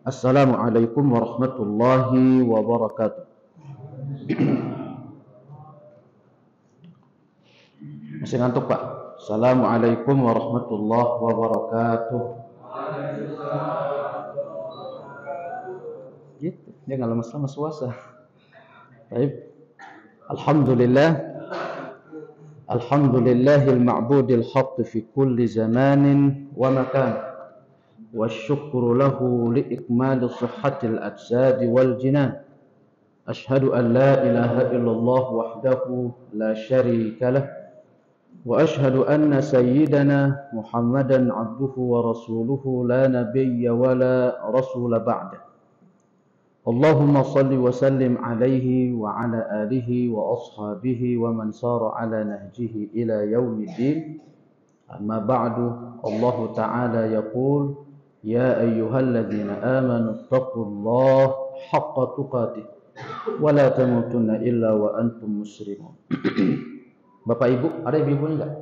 Assalamualaikum warahmatullahi wabarakatuh. Masih ngantuk Pak? Assalamualaikum warahmatullahi wabarakatuh. Gitu, dia nggak lemes-lemes puasa. Baik. Alhamdulillah. Alhamdulillahil ma'budil haqq fi kulli zamanin wa makan. Wasyukru lahu liikmali sihhatil ajsadi wal jinan. Ashhadu an la ilaha illallah wahdahu la syarika lah. وأشهد أن سيدنا محمدا عبده ورسوله لا نبي ولا رسول بعده اللهم صل وسلم عليه وعلى آله وأصحابه ومن سار على نهجه إلى يوم الدين أما بعد الله تعالى يقول يا أيها الذين آمنوا اتقوا الله حق تقاته ولا تموتن إلا وأنتم مسلمون. Bapak Ibu, ada ibu-ibunya enggak?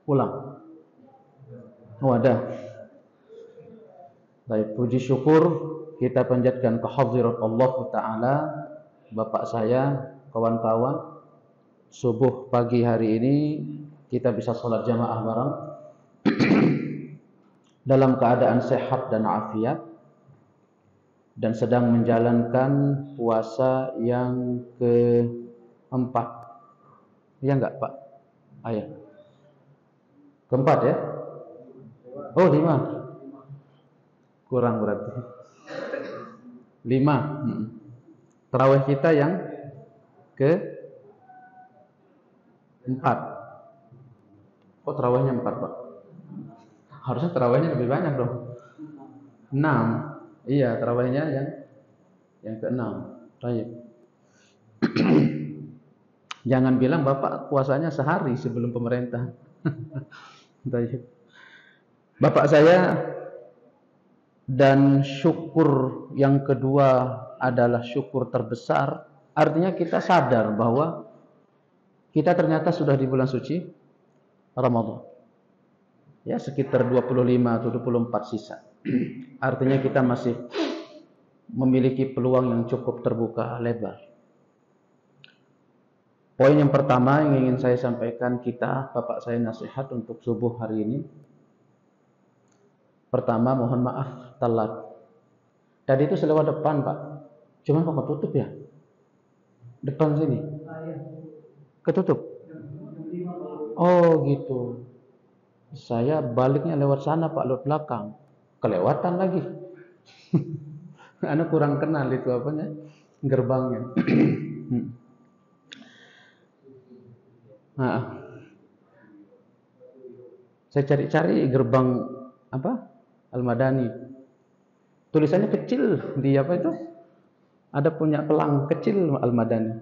Pulang. Oh, ada. Baik, puji syukur kita panjatkan kehadirat Allah Ta'ala. Bapak saya, kawan-kawan, subuh pagi hari ini kita bisa sholat jamaah bareng dalam keadaan sehat dan afiat dan sedang menjalankan puasa yang keempat. Ya enggak Pak? Ayah. Keempat ya? Oh 5. Kurang berarti. 5. Tarawih kita yang ke-4. Oh tarawihnya 4 Pak. Harusnya tarawihnya lebih banyak dong. 6. Iya tarawihnya yang ke-6. Baik. Jangan bilang Bapak puasanya sehari sebelum pemerintah. Bapak saya, dan syukur yang kedua adalah syukur terbesar. Artinya kita sadar bahwa kita ternyata sudah di bulan suci Ramadan. Ya, sekitar 25 atau 24 sisa. Artinya kita masih memiliki peluang yang cukup terbuka lebar. Poin yang pertama yang ingin saya sampaikan Bapak saya nasihat untuk subuh hari ini. Pertama, mohon maaf telat. Tadi itu selewat depan Pak. Cuman kok ketutup ya? Depan sini. Ketutup? Oh gitu. Saya baliknya lewat sana Pak, lewat belakang. Kelewatan lagi. Anda kurang kenal itu apanya? Gerbangnya. Nah, saya cari-cari gerbang apa? Al-Madani. Tulisannya kecil di apa itu? Ada punya pelang kecil Al-Madani.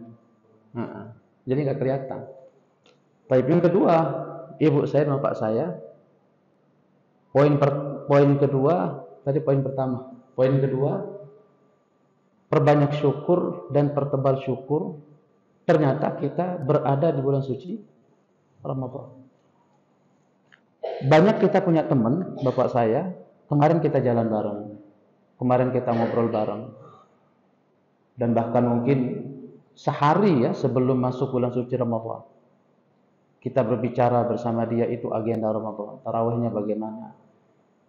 Nah, jadi nggak kelihatan. Baik, yang kedua, ibu saya dan bapak saya. Poin kedua, tadi poin pertama. Poin kedua, perbanyak syukur dan pertebal syukur. Ternyata kita berada di bulan suci Ramadan. Banyak kita punya teman, bapak saya, kemarin kita jalan bareng. Kemarin kita ngobrol bareng. Dan bahkan mungkin sehari ya sebelum masuk bulan suci Ramadan. Kita berbicara bersama dia itu agenda Ramadan. Tarawihnya bagaimana.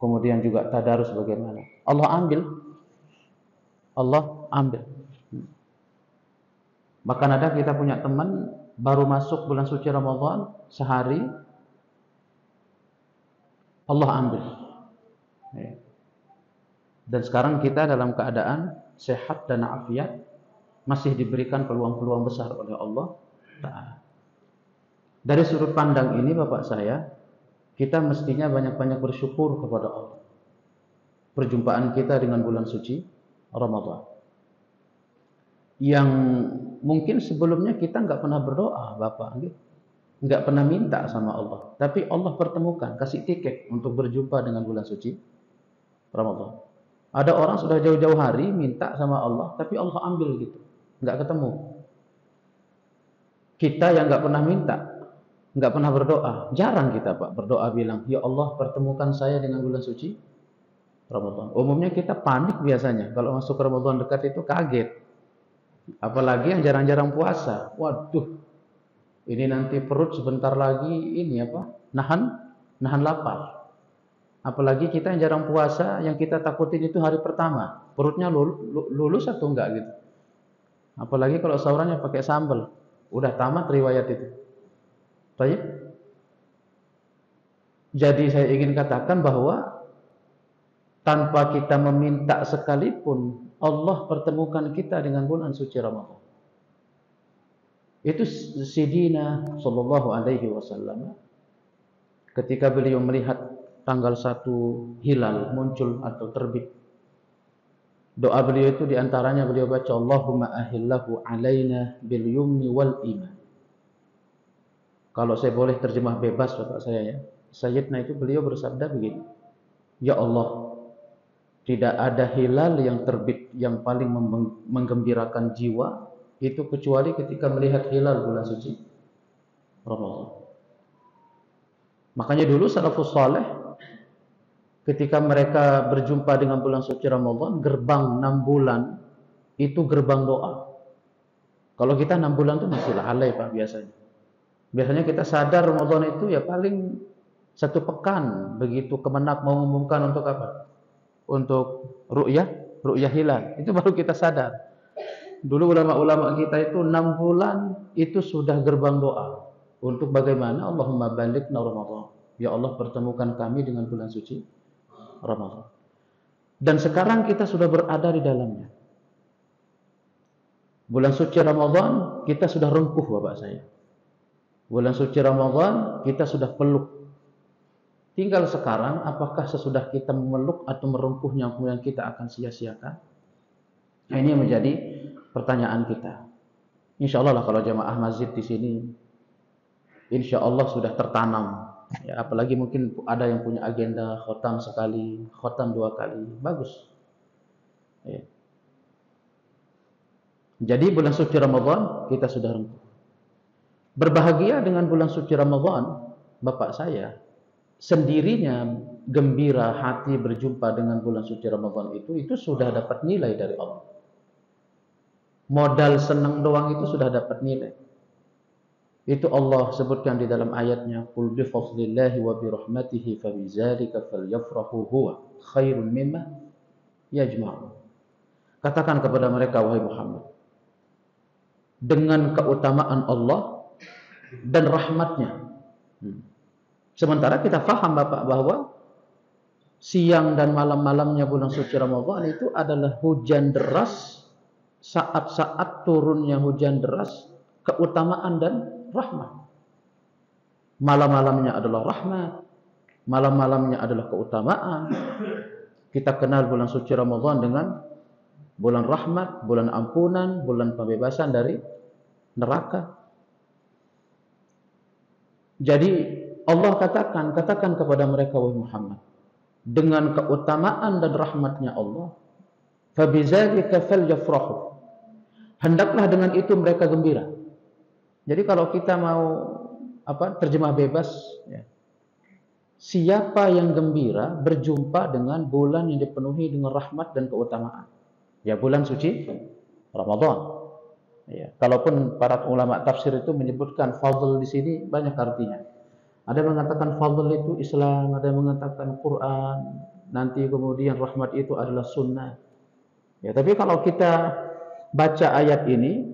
Kemudian juga tadarus bagaimana. Allah ambil. Bahkan ada kita punya teman baru masuk bulan suci Ramadan sehari Allah ambil. Dan sekarang kita dalam keadaan sehat dan afiat, masih diberikan peluang-peluang besar oleh Allah Ta'ala. Dari sudut pandang ini Bapak saya, kita mestinya banyak-banyak bersyukur kepada Allah. Perjumpaan kita dengan bulan suci Ramadan. Yang mungkin sebelumnya kita nggak pernah berdoa, Bapak, nggak pernah minta sama Allah. Tapi Allah pertemukan, kasih tiket untuk berjumpa dengan bulan suci Ramadan. Ada orang sudah jauh-jauh hari minta sama Allah, tapi Allah ambil gitu, nggak ketemu. Kita yang nggak pernah minta, nggak pernah berdoa, jarang kita Pak berdoa bilang, ya Allah pertemukan saya dengan bulan suci Ramadan. Umumnya kita panik biasanya kalau masuk Ramadan dekat itu kaget. Apalagi yang jarang-jarang puasa. Waduh, ini nanti perut sebentar lagi ini apa? Nahan lapar. Apalagi kita yang jarang puasa, yang kita takutin itu hari pertama. Perutnya lulus atau enggak gitu. Apalagi kalau sahurannya pakai sambal. Udah tamat riwayat itu. Baik. Jadi saya ingin katakan bahwa tanpa kita meminta sekalipun, Allah pertemukan kita dengan bulan suci Ramadan. Itu Sidina sallallahu alaihi wasallam ketika beliau melihat tanggal 1 hilal muncul atau terbit. Doa beliau itu diantaranya beliau baca Allahumma ahillahu alaina bil yumni wal iman. Kalau saya boleh terjemah bebas Bapak saya ya. Sayyidina itu beliau bersabda begini. Ya Allah, tidak ada hilal yang terbit yang paling menggembirakan jiwa itu kecuali ketika melihat hilal bulan suci Ramadan. Makanya dulu salafus saleh ketika mereka berjumpa dengan bulan suci Ramadan, gerbang 6 bulan itu gerbang doa. Kalau kita 6 bulan itu masih lalai Pak biasanya. Biasanya kita sadar Ramadan itu ya paling 1 pekan begitu Kemenak mau mengumumkan untuk apa? Untuk ru'yah hilal. Itu baru kita sadar. Dulu ulama-ulama kita itu 6 bulan itu sudah gerbang doa. Untuk bagaimana? Allahumma balighna Ramadan. Ya Allah pertemukan kami dengan bulan suci Ramadan. Dan sekarang kita sudah berada di dalamnya. Bulan suci Ramadan kita sudah rengkuh Bapak saya. Bulan suci Ramadan kita sudah peluk. Tinggal sekarang apakah sesudah kita memeluk atau merengkuhnya kemudian kita akan sia-siakan? Nah, ini yang menjadi pertanyaan kita. Insya Allah lah kalau jamaah masjid di sini, insya Allah sudah tertanam. Ya, apalagi mungkin ada yang punya agenda khotam sekali, khotam 2 kali, bagus. Ya. Jadi bulan suci Ramadan kita sudah rengkuh. Berbahagia dengan bulan suci Ramadan, Bapak saya, sendirinya gembira hati berjumpa dengan bulan suci Ramadan itu sudah dapat nilai dari Allah. Modal senang doang itu sudah dapat nilai. Itu Allah sebutkan di dalam ayatnya, "Qul bi fadlillahi wa bi rahmatihi fa bidzalika falyafrahu huwa khairun mimma yajma'un." Katakan kepada mereka wahai Muhammad, dengan keutamaan Allah dan rahmatnya. Sementara kita faham Bapak bahwa siang dan malam-malamnya bulan suci Ramadan itu adalah hujan deras, saat-saat turunnya hujan deras, keutamaan dan rahmat. Malam-malamnya adalah rahmat, malam-malamnya adalah keutamaan. Kita kenal bulan suci Ramadan dengan bulan rahmat, bulan ampunan, bulan pembebasan dari neraka. Jadi Allah katakan kepada mereka wahai Muhammad, dengan keutamaan dan rahmatnya Allah, fabizalika falyafrahu. Hendaklah dengan itu mereka gembira. Jadi kalau kita mau terjemah bebas ya. Siapa yang gembira berjumpa dengan bulan yang dipenuhi dengan rahmat dan keutamaan? Ya bulan suci Ramadan. Ya, kalaupun para ulama tafsir itu menyebutkan fadl di sini banyak artinya. Ada yang mengatakan fadl itu Islam, ada yang mengatakan Quran, nanti kemudian rahmat itu adalah sunnah. Ya, tapi kalau kita baca ayat ini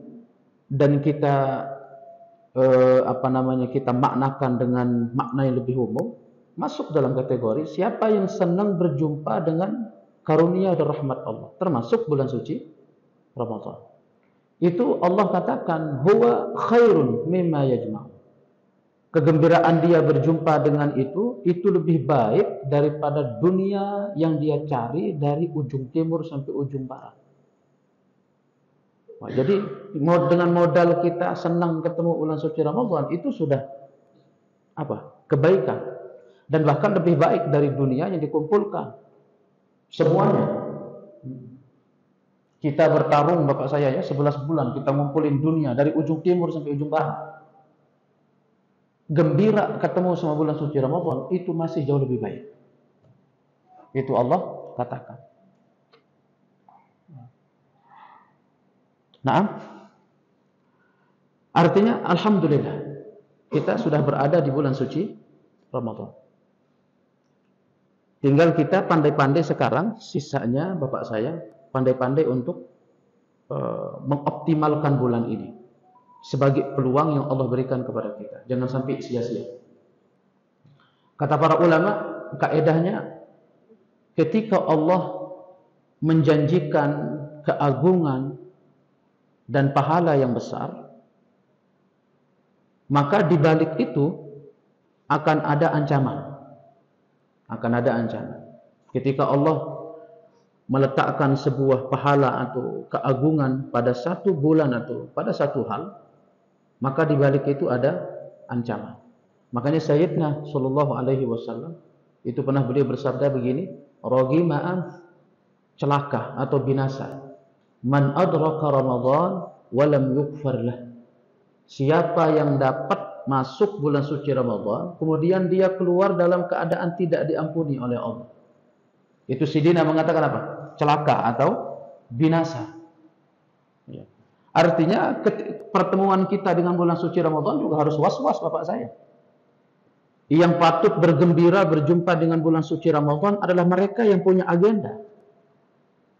dan kita kita maknakan dengan makna yang lebih umum, masuk dalam kategori siapa yang senang berjumpa dengan karunia dan rahmat Allah, termasuk bulan suci Ramadan. Itu Allah katakan huwa khairun mimma yajma'u. Kegembiraan dia berjumpa dengan itu lebih baik daripada dunia yang dia cari dari ujung timur sampai ujung barat. Nah, jadi dengan modal kita senang ketemu bulan suci Ramadan itu sudah kebaikan dan bahkan lebih baik dari dunia yang dikumpulkan semuanya. Kita bertarung Bapak saya ya 11 bulan kita ngumpulin dunia dari ujung timur sampai ujung barat. Gembira ketemu sama bulan suci Ramadan itu masih jauh lebih baik. Itu Allah katakan. Nah, artinya alhamdulillah kita sudah berada di bulan suci Ramadan. Tinggal kita pandai-pandai sekarang, sisanya Bapak saya pandai-pandai untuk mengoptimalkan bulan ini sebagai peluang yang Allah berikan kepada kita. Jangan sampai sia-sia. Kata para ulama, kaedahnya ketika Allah menjanjikan keagungan dan pahala yang besar, maka di balik itu akan ada ancaman. Akan ada ancaman. Ketika Allah meletakkan sebuah pahala atau keagungan pada satu bulan atau pada satu hal, maka di balik itu ada ancaman. Makanya Sayyidina sallallahu alaihi wasallam itu pernah beliau bersabda begini, "Ragima'an, celaka atau binasa, man adraka Ramadan wa lam yughfar lah." Siapa yang dapat masuk bulan suci Ramadan, kemudian dia keluar dalam keadaan tidak diampuni oleh Allah. Itu Sidina mengatakan apa? Celaka atau binasa. Ya. Artinya pertemuan kita dengan bulan suci Ramadan juga harus was-was Bapak saya. Yang patut bergembira berjumpa dengan bulan suci Ramadan adalah mereka yang punya agenda.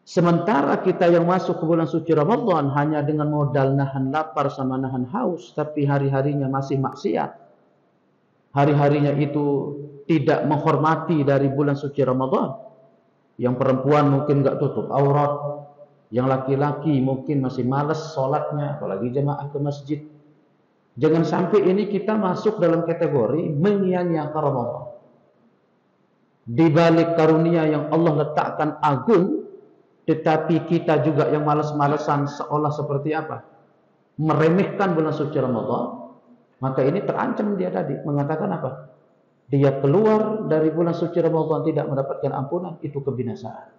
Sementara kita yang masuk ke bulan suci Ramadan hanya dengan modal nahan lapar sama nahan haus, tapi hari-harinya masih maksiat. Hari-harinya itu tidak menghormati dari bulan suci Ramadan. Yang perempuan mungkin nggak tutup aurat, yang laki-laki mungkin masih malas sholatnya, apalagi jemaah ke masjid. Jangan sampai ini kita masuk dalam kategori menyia-nyiakan Ramadan. Di balik karunia yang Allah letakkan agung, tetapi kita juga yang malas-malasan seolah seperti apa? Meremehkan bulan suci Ramadan. Maka ini terancam dia tadi. Mengatakan apa? Dia keluar dari bulan suci Ramadan tidak mendapatkan ampunan. Itu kebinasaan.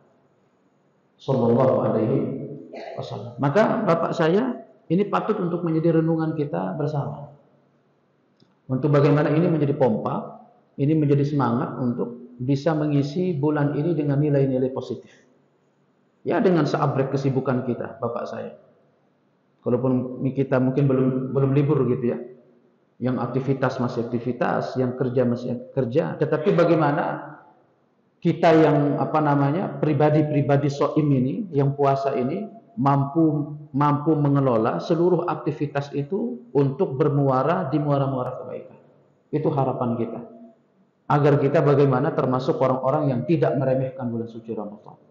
Sallallahu alaihi wasallam. Maka Bapak saya, ini patut untuk menjadi renungan kita bersama. Untuk bagaimana ini menjadi pompa, ini menjadi semangat untuk bisa mengisi bulan ini dengan nilai-nilai positif. Ya, dengan seabrek kesibukan kita, Bapak saya. Kalaupun kita mungkin belum libur gitu ya. Yang aktivitas masih aktivitas, yang kerja masih kerja. Tetapi bagaimana kita yang pribadi-pribadi shaim ini, yang puasa ini mampu mengelola seluruh aktivitas itu untuk bermuara di muara-muara kebaikan. Itu harapan kita. Agar kita bagaimana termasuk orang-orang yang tidak meremehkan bulan suci Ramadan.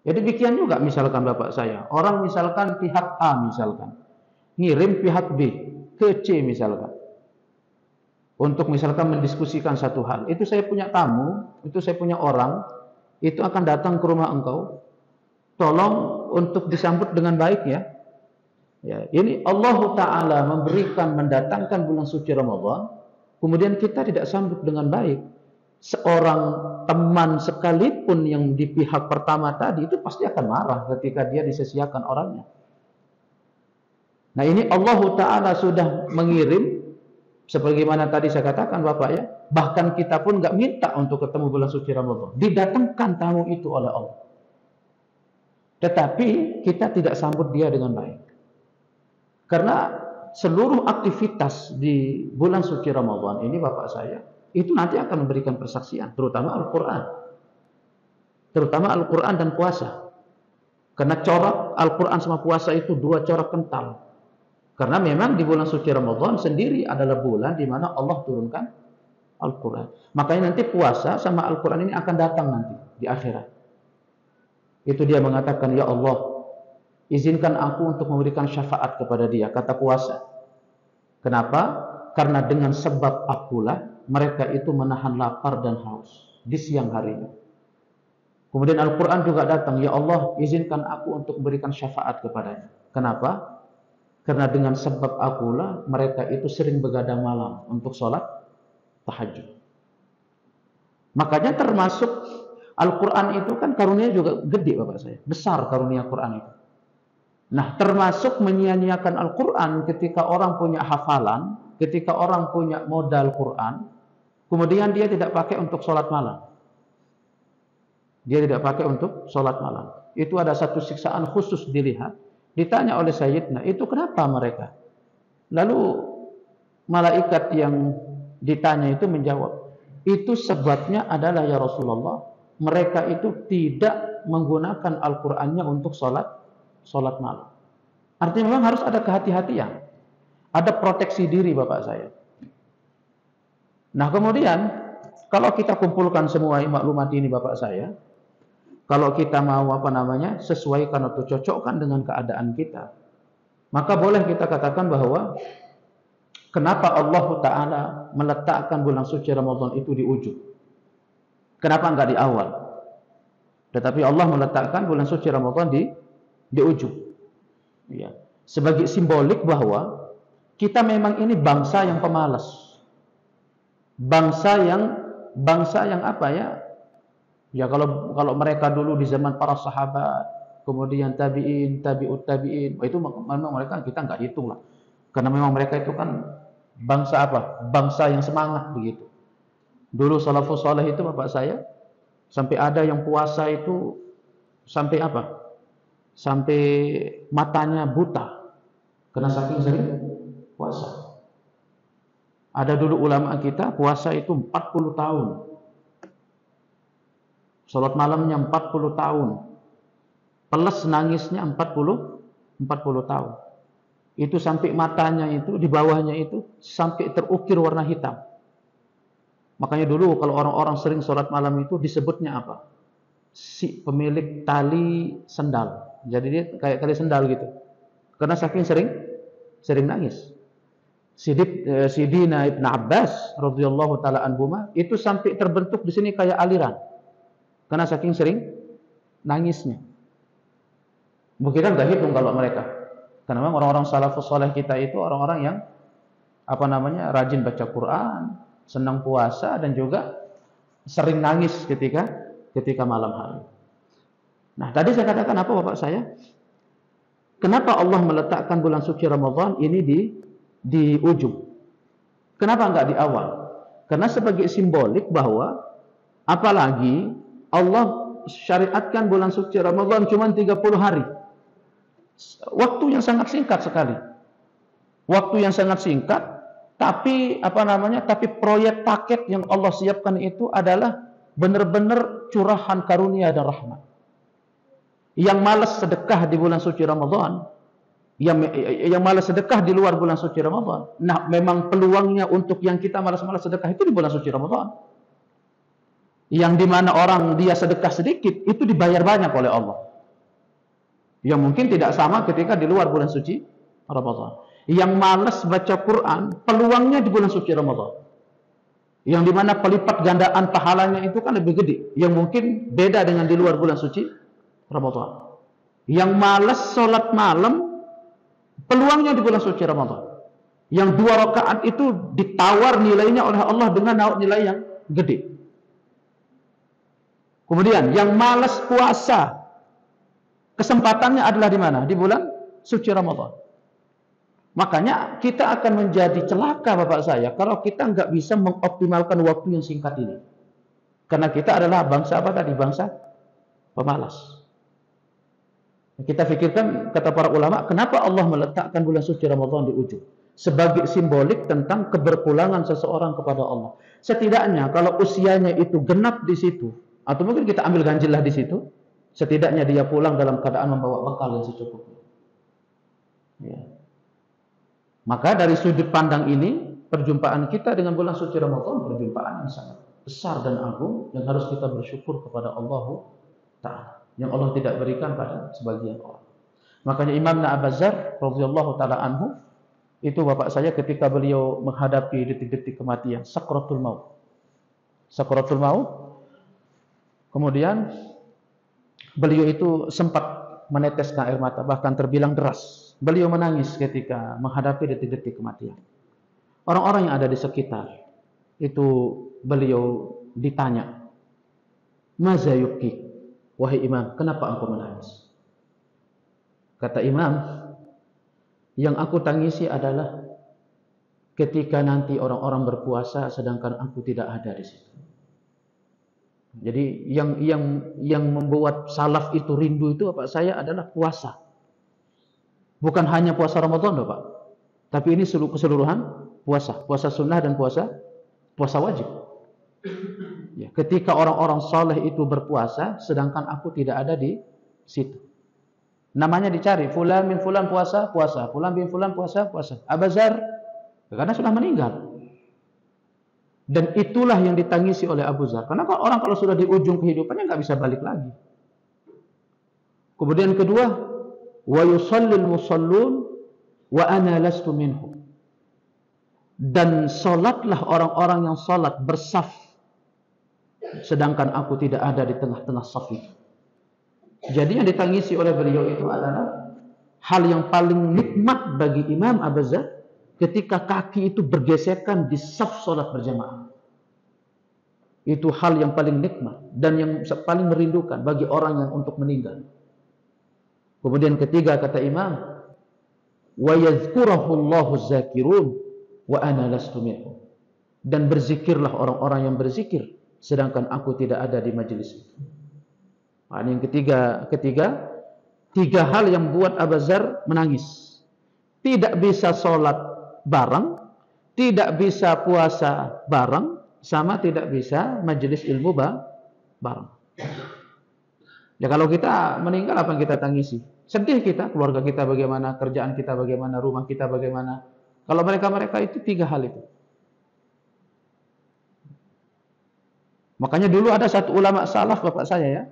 Ya demikian juga misalkan Bapak saya, orang misalkan pihak A misalkan ngirim pihak B ke C misalkan untuk misalkan mendiskusikan satu hal. Itu saya punya tamu, itu saya punya orang, itu akan datang ke rumah engkau. Tolong untuk disambut dengan baik ya. Ya, ini Allah Ta'ala mendatangkan bulan suci Ramadan, kemudian kita tidak sambut dengan baik. Seorang teman sekalipun yang di pihak pertama tadi itu pasti akan marah ketika dia disesiakan orangnya. Nah ini Allah Ta'ala sudah mengirim, sebagaimana tadi saya katakan Bapak ya, bahkan kita pun nggak minta untuk ketemu bulan suci Ramadan. Didatangkan tamu itu oleh Allah. Tetapi kita tidak sambut dia dengan baik. Karena seluruh aktivitas di bulan suci Ramadan ini Bapak saya, itu nanti akan memberikan persaksian, terutama Al-Quran. Terutama Al-Quran dan puasa. Karena corak Al-Quran sama puasa itu dua corak kental. Karena memang di bulan suci Ramadan sendiri adalah bulan di mana Allah turunkan Al-Quran. Makanya nanti puasa sama Al-Quran ini akan datang nanti di akhirat. Itu dia mengatakan, ya Allah, izinkan aku untuk memberikan syafaat kepada dia, kata puasa. Kenapa? Karena dengan sebab akulah mereka itu menahan lapar dan haus di siang harinya. Kemudian Al-Quran juga datang, ya Allah, izinkan aku untuk memberikan syafaat kepadanya. Kenapa? Karena dengan sebab akulah mereka itu sering begadang malam untuk sholat tahajud. Makanya termasuk Al-Quran itu kan karunia juga gede Bapak saya. Besar karunia Quran itu. Nah termasuk menyia-nyiakan Al-Quran ketika orang punya hafalan, ketika orang punya modal Quran, kemudian dia tidak pakai untuk sholat malam. Dia tidak pakai untuk sholat malam. Itu ada satu siksaan khusus dilihat. Ditanya oleh Sayyidina, itu kenapa mereka? Lalu malaikat yang ditanya itu menjawab, itu sebabnya adalah ya Rasulullah, mereka itu tidak menggunakan Al-Qur'annya untuk sholat malam. Artinya memang harus ada kehati-hatian, ada proteksi diri Bapak saya. Nah kemudian kalau kita kumpulkan semua maklumat ini Bapak saya, kalau kita mau sesuaikan atau cocokkan dengan keadaan kita, maka boleh kita katakan bahwa kenapa Allah Ta'ala meletakkan bulan suci Ramadan itu di ujung? Kenapa enggak di awal? Tetapi Allah meletakkan bulan suci Ramadan di ujung. Ya. Sebagai simbolik bahwa kita memang ini bangsa yang pemalas. Bangsa yang apa ya? Ya kalau mereka dulu di zaman para sahabat, kemudian tabi'in, tabi'ut tabi'in, itu memang mereka kita enggak hitung lah. Karena memang mereka itu kan bangsa apa? Bangsa yang semangat begitu. Dulu salafus saleh itu Bapak saya, sampai ada yang puasa itu sampai apa? Sampai matanya buta. Karena saking sering puasa. Ada dulu ulama kita puasa itu 40 tahun. Salat malamnya 40 tahun. Plus nangisnya 40 tahun. Itu sampai matanya itu, di bawahnya itu, sampai terukir warna hitam. Makanya dulu kalau orang-orang sering sholat malam itu disebutnya apa? Si pemilik tali sendal. Jadi dia kayak tali sendal gitu. Karena saking sering nangis. Sidina Ibn Abbas radhiyallahu taala anhuma itu sampai terbentuk di sini kayak aliran. Karena saking sering nangisnya. Mungkin kan enggak hitung kalau mereka. Karena memang orang-orang salafus saleh kita itu orang-orang yang rajin baca Quran, senang puasa dan juga sering nangis ketika malam hari. Nah, tadi saya katakan apa Bapak saya? Kenapa Allah meletakkan bulan suci Ramadan ini di ujung? Kenapa enggak di awal? Karena sebagai simbolik bahwa apalagi Allah syariatkan bulan suci Ramadan cuma 30 hari. Waktu yang sangat singkat sekali. Waktu yang sangat singkat, tapi tapi proyek paket yang Allah siapkan itu adalah benar-benar curahan karunia dan rahmat. Yang malas sedekah di bulan suci Ramadan, yang malas sedekah di luar bulan suci Ramadan. Nah, memang peluangnya untuk yang kita malas-malas sedekah itu di bulan suci Ramadan. Yang dimana orang dia sedekah sedikit, itu dibayar banyak oleh Allah. Yang mungkin tidak sama ketika di luar bulan suci Ramadan. Yang malas baca Quran, peluangnya di bulan suci Ramadan. Yang dimana pelipat gandaan pahalanya itu kan lebih gede. Yang mungkin beda dengan di luar bulan suci Ramadan. Yang malas sholat malam, peluangnya di bulan suci Ramadan. Yang 2 rakaat itu ditawar nilainya oleh Allah dengan nilai yang gede. Kemudian yang malas puasa, kesempatannya adalah di mana? Di bulan suci Ramadan. Makanya kita akan menjadi celaka Bapak saya kalau kita nggak bisa mengoptimalkan waktu yang singkat ini. Karena kita adalah bangsa apa tadi? Bangsa pemalas. Kita pikirkan kata para ulama, kenapa Allah meletakkan bulan suci Ramadan di ujung? Sebagai simbolik tentang keberpulangan seseorang kepada Allah. Setidaknya kalau usianya itu genap di situ, atau mungkin kita ambil ganjil lah di situ, setidaknya dia pulang dalam keadaan membawa bekal yang secukupnya. Ya. Maka dari sudut pandang ini, perjumpaan kita dengan bulan suci Ramadan perjumpaan yang sangat besar dan agung yang harus kita bersyukur kepada Allah Ta'ala yang Allah tidak berikan pada sebagian orang. Makanya Imam Abu Dzar radhiyallahu taala anhu itu bapak saya ketika beliau menghadapi detik-detik kematian, sakratul maut. Sakratul maut. Kemudian beliau itu sempat meneteskan air mata, bahkan terbilang deras. Beliau menangis ketika menghadapi detik-detik kematian. Orang-orang yang ada di sekitar itu beliau ditanya, "Maza yubki?" Wahai Imam, kenapa engkau menangis? Kata Imam, yang aku tangisi adalah ketika nanti orang-orang berpuasa sedangkan aku tidak ada di situ. Jadi yang membuat salaf itu rindu itu Bapak saya adalah puasa. Bukan hanya puasa Ramadan loh Pak. Tapi ini keseluruhan puasa. Puasa sunnah dan puasa wajib. Ya, ketika orang-orang saleh itu berpuasa, sedangkan aku tidak ada di situ. Namanya dicari, fulan bin fulan puasa, fulan bin fulan puasa. Abu Dzar karena sudah meninggal. Dan itulah yang ditangisi oleh Abu Dzar. Karena kalau sudah di ujung kehidupannya nggak bisa balik lagi. Kemudian kedua, wa yusallil musallun wa ana lastu minhum. Dan salatlah orang-orang yang salat bersaf, sedangkan aku tidak ada di tengah-tengah saf itu. Jadi yang ditangisi oleh beliau itu adalah hal yang paling nikmat bagi Imam Abu Dzar ketika kaki itu bergesekan di saf salat berjamaah. Itu hal yang paling nikmat dan yang paling merindukan bagi orang yang untuk meninggal. Kemudian ketiga kata Imam, wa yadhkurahu Allahu zakirun wa ana lastu minhum. Dan berzikirlah orang-orang yang berzikir sedangkan aku tidak ada di majelis itu. Nah, ini yang ketiga tiga hal yang buat Abu Dzar menangis. Tidak bisa sholat bareng, tidak bisa puasa bareng, sama tidak bisa majelis ilmu bareng. Ya kalau kita meninggal apa yang kita tangisi? Sedih kita, keluarga kita bagaimana, kerjaan kita bagaimana, rumah kita bagaimana. Kalau mereka itu tiga hal itu. Makanya dulu ada satu ulama salaf bapak saya ya.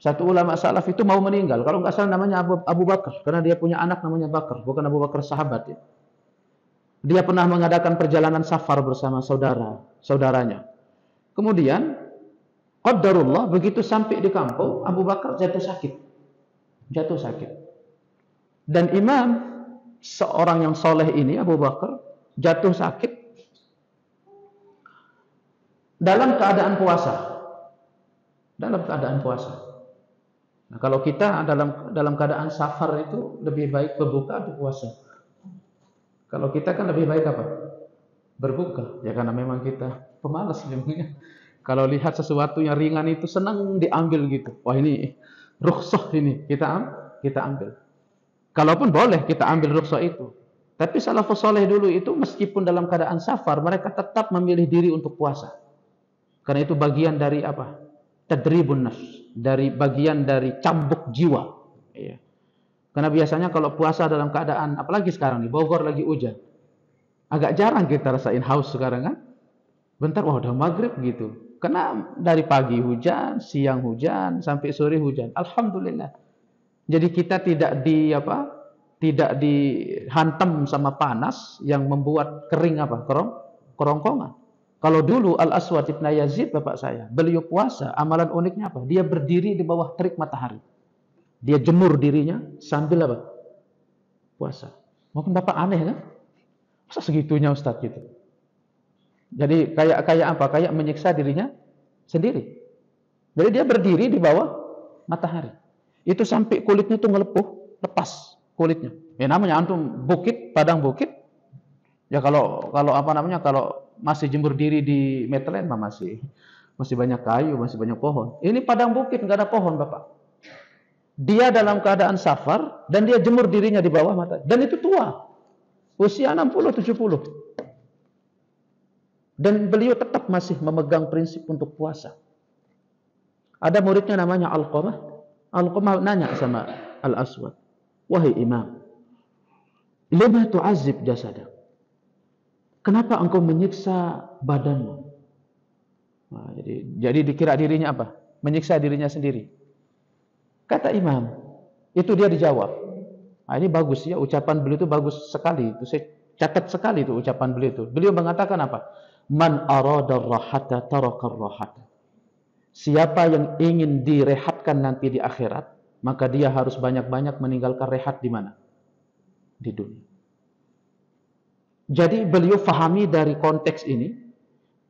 Satu ulama salaf itu mau meninggal. Kalau nggak salah namanya Abu Bakar. Karena dia punya anak namanya Bakar. Bukan Abu Bakar sahabat ya. Dia pernah mengadakan perjalanan safar bersama saudaranya. Kemudian, qadarullah begitu sampai di kampung, Abu Bakar jatuh sakit. Dan imam, seorang yang soleh ini, Abu Bakar, jatuh sakit dalam keadaan puasa. Nah, kalau kita dalam keadaan safar itu lebih baik berbuka atau puasa? Kalau kita kan lebih baik apa? Berbuka. Ya karena memang kita pemalas memangnya. Kalau lihat sesuatu yang ringan itu senang diambil gitu. Wah ini rukhsah ini kita ambil. Kalaupun boleh kita ambil rukhsah itu. Tapi salafus saleh dulu itu meskipun dalam keadaan safar mereka tetap memilih diri untuk puasa. Karena itu bagian dari apa? Tadribun nafs, bagian dari cambuk jiwa. Iya. Karena biasanya kalau puasa dalam keadaan, apalagi sekarang nih, Bogor lagi hujan. Agak jarang kita rasain haus sekarang kan. Bentar, wah udah maghrib gitu. Karena dari pagi hujan, siang hujan, sampai sore hujan. Alhamdulillah. Jadi kita tidak dihantam sama panas yang membuat kering kerongkongan. Kalau dulu Al-Aswad Ibn Yazid bapak saya, beliau puasa, amalan uniknya apa? Dia berdiri di bawah terik matahari. Dia jemur dirinya sambil apa? Puasa. Mungkin bapak aneh kan? Masa segitunya Ustaz gitu? Jadi kayak apa? Kayak menyiksa dirinya sendiri. Jadi dia berdiri di bawah matahari. Itu sampai kulitnya tuh ngelepuh, lepas kulitnya. Ya namanya antum padang bukit. Ya kalau kalau masih jemur diri di metelen mah masih banyak kayu, masih banyak pohon. Ini padang bukit enggak ada pohon, Bapak. Dia dalam keadaan safar dan dia jemur dirinya di bawah mata. Dan itu tua. Usia 60-70. Dan beliau tetap masih memegang prinsip untuk puasa. Ada muridnya namanya Alqamah. Alqamah nanya sama Al-Aswad, "Wahai Imam, lima tu'azib jasadak? Kenapa engkau menyiksa badanmu?" Nah, jadi dikira dirinya apa? Menyiksa dirinya sendiri. Kata Imam, itu dia dijawab. Nah, ini bagus ya, ucapan beliau itu bagus sekali. Itu saya catat sekali itu ucapan beliau itu. Beliau mengatakan apa? Man arada rahata tarakar rahata. Siapa yang ingin direhatkan nanti di akhirat, maka dia harus banyak-banyak meninggalkan rehat di mana? Di dunia. Jadi beliau fahami dari konteks ini,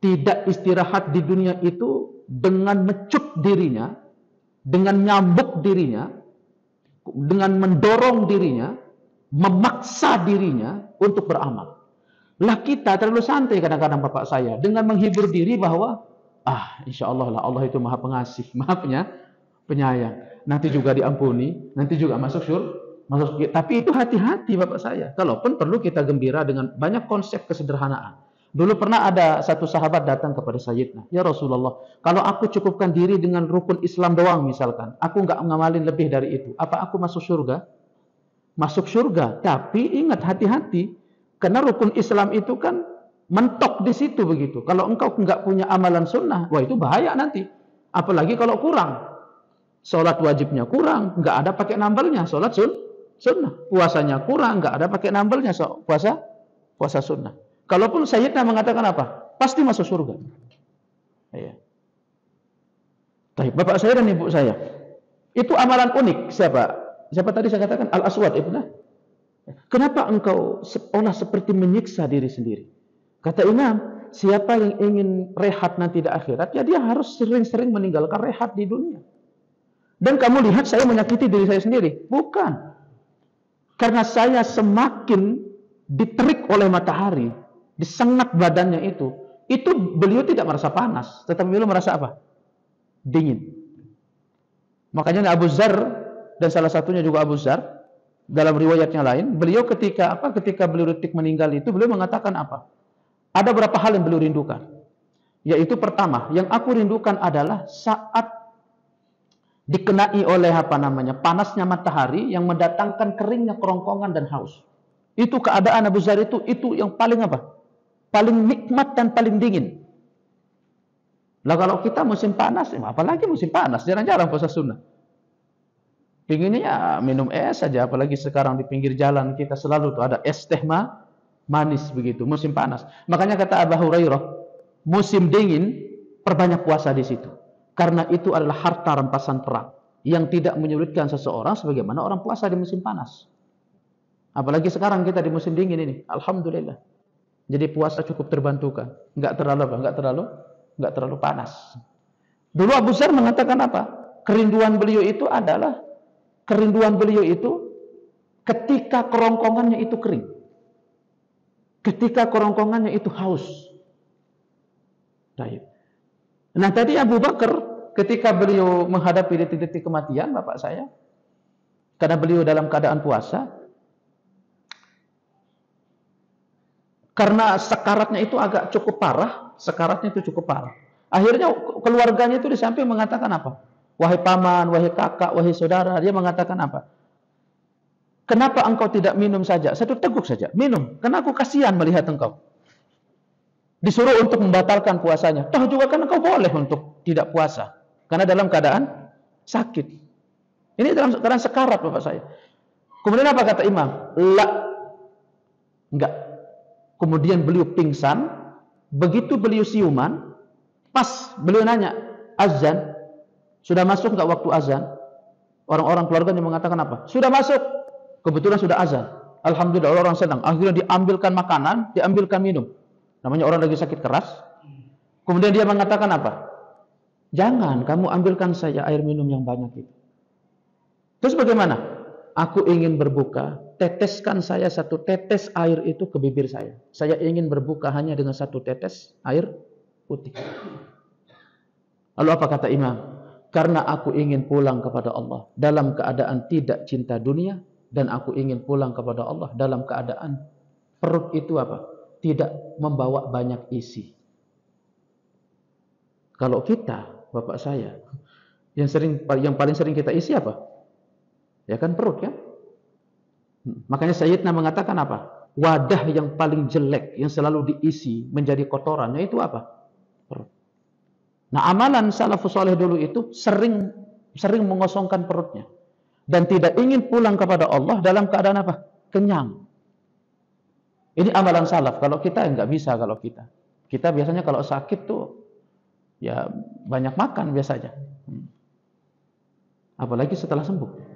tidak istirahat di dunia itu dengan mecut dirinya, dengan nyambuk dirinya, dengan mendorong dirinya, memaksa dirinya untuk beramal. Lah kita terlalu santai kadang-kadang bapak saya dengan menghibur diri bahwa Insya Allah lah, Allah itu maha pengasih, maha penyayang. Nanti juga diampuni, nanti juga masuk surga. Tapi itu hati-hati Bapak saya. Kalaupun perlu kita gembira dengan banyak konsep kesederhanaan. Dulu pernah ada satu sahabat datang kepada Sayyidina, ya Rasulullah, kalau aku cukupkan diri dengan rukun Islam doang misalkan, aku nggak ngamalin lebih dari itu, apa aku masuk surga? Masuk surga. Tapi ingat, hati-hati, karena rukun Islam itu kan mentok di situ begitu. Kalau engkau nggak punya amalan sunnah, wah itu bahaya nanti. Apalagi kalau kurang. Sholat wajibnya kurang, nggak ada pakai nambelnya. Sholat sunnah. Puasanya kurang, nggak ada pakai nambelnya. Puasa sunnah. Kalaupun Sayyidina mengatakan apa? Pasti masuk surga. Ya. Bapak saya dan ibu saya. Itu amalan unik. Siapa tadi saya katakan? Al-Aswad ibn. Kenapa engkau seolah seperti menyiksa diri sendiri? Kata Imam, siapa yang ingin rehat nanti di akhirat, ya dia harus sering-sering meninggalkan rehat di dunia. Dan kamu lihat saya menyakiti diri saya sendiri? Bukan. Karena saya semakin diterik oleh matahari, disengat badannya itu beliau tidak merasa panas, tetapi beliau merasa apa? Dingin. Makanya Abu Zar, dan salah satunya juga Abu Zar, dalam riwayatnya lain, beliau ketika beliau detik meninggal itu, beliau mengatakan apa? Ada beberapa hal yang beliau rindukan. Yaitu pertama, yang aku rindukan adalah saat dikenai oleh panasnya matahari yang mendatangkan keringnya kerongkongan dan haus. Itu keadaan Abu Zar itu yang paling paling nikmat dan paling dingin. Lah kalau kita musim panas, apalagi musim panas, jarang-jarang puasa sunnah. Pinginnya ya minum es saja, apalagi sekarang di pinggir jalan kita selalu tuh ada es teh manis begitu, musim panas. Makanya kata Abu Hurairah, musim dingin perbanyak puasa di situ. Karena itu adalah harta rampasan perang yang tidak menyulitkan seseorang sebagaimana orang puasa di musim panas. Apalagi sekarang kita di musim dingin ini, alhamdulillah. Jadi puasa cukup terbantukan, enggak terlalu panas. Dulu Abu Zar mengatakan apa? Kerinduan beliau itu ketika kerongkongannya itu kering. Ketika kerongkongannya itu haus. Nah tadi Abu Bakar ketika beliau menghadapi detik-detik kematian bapak saya, karena beliau dalam keadaan puasa, karena sekaratnya itu cukup parah. Akhirnya keluarganya itu di samping mengatakan apa? Wahai paman, wahai kakak, wahai saudara, dia mengatakan apa? Kenapa engkau tidak minum saja? Satu teguk saja, minum. Karena aku kasihan melihat engkau. Disuruh untuk membatalkan puasanya. Toh juga kan engkau boleh untuk tidak puasa. Karena dalam keadaan sakit. Ini dalam keadaan sekarat bapak saya. Kemudian apa kata imam? Enggak. Kemudian beliau pingsan. Begitu beliau siuman. Pas beliau nanya. Azan. Sudah masuk enggak waktu azan? Orang-orang keluarganya mengatakan apa? Sudah masuk. Kebetulan sudah azan. Alhamdulillah orang senang. Akhirnya diambilkan makanan. Diambilkan minum. Namanya orang lagi sakit keras. Kemudian dia mengatakan apa? Jangan, kamu ambilkan saya air minum yang banyak itu. Terus bagaimana? Aku ingin berbuka, teteskan saya satu tetes air itu ke bibir saya. Saya ingin berbuka hanya dengan satu tetes air putih. Lalu apa kata imam? Karena aku ingin pulang kepada Allah dalam keadaan tidak cinta dunia, dan aku ingin pulang kepada Allah dalam keadaan perut itu apa? Tidak membawa banyak isi. Kalau kita, bapak saya, yang paling sering kita isi apa? Ya kan perut kan? Makanya Sayyidina mengatakan apa? Wadah yang paling jelek yang selalu diisi menjadi kotorannya itu apa? Perut. Nah, amalan salafus saleh dulu itu sering mengosongkan perutnya dan tidak ingin pulang kepada Allah dalam keadaan apa? Kenyang. Ini amalan salaf. Kalau kita nggak bisa. Kita biasanya kalau sakit tuh ya banyak makan biasanya. Apalagi setelah sembuh.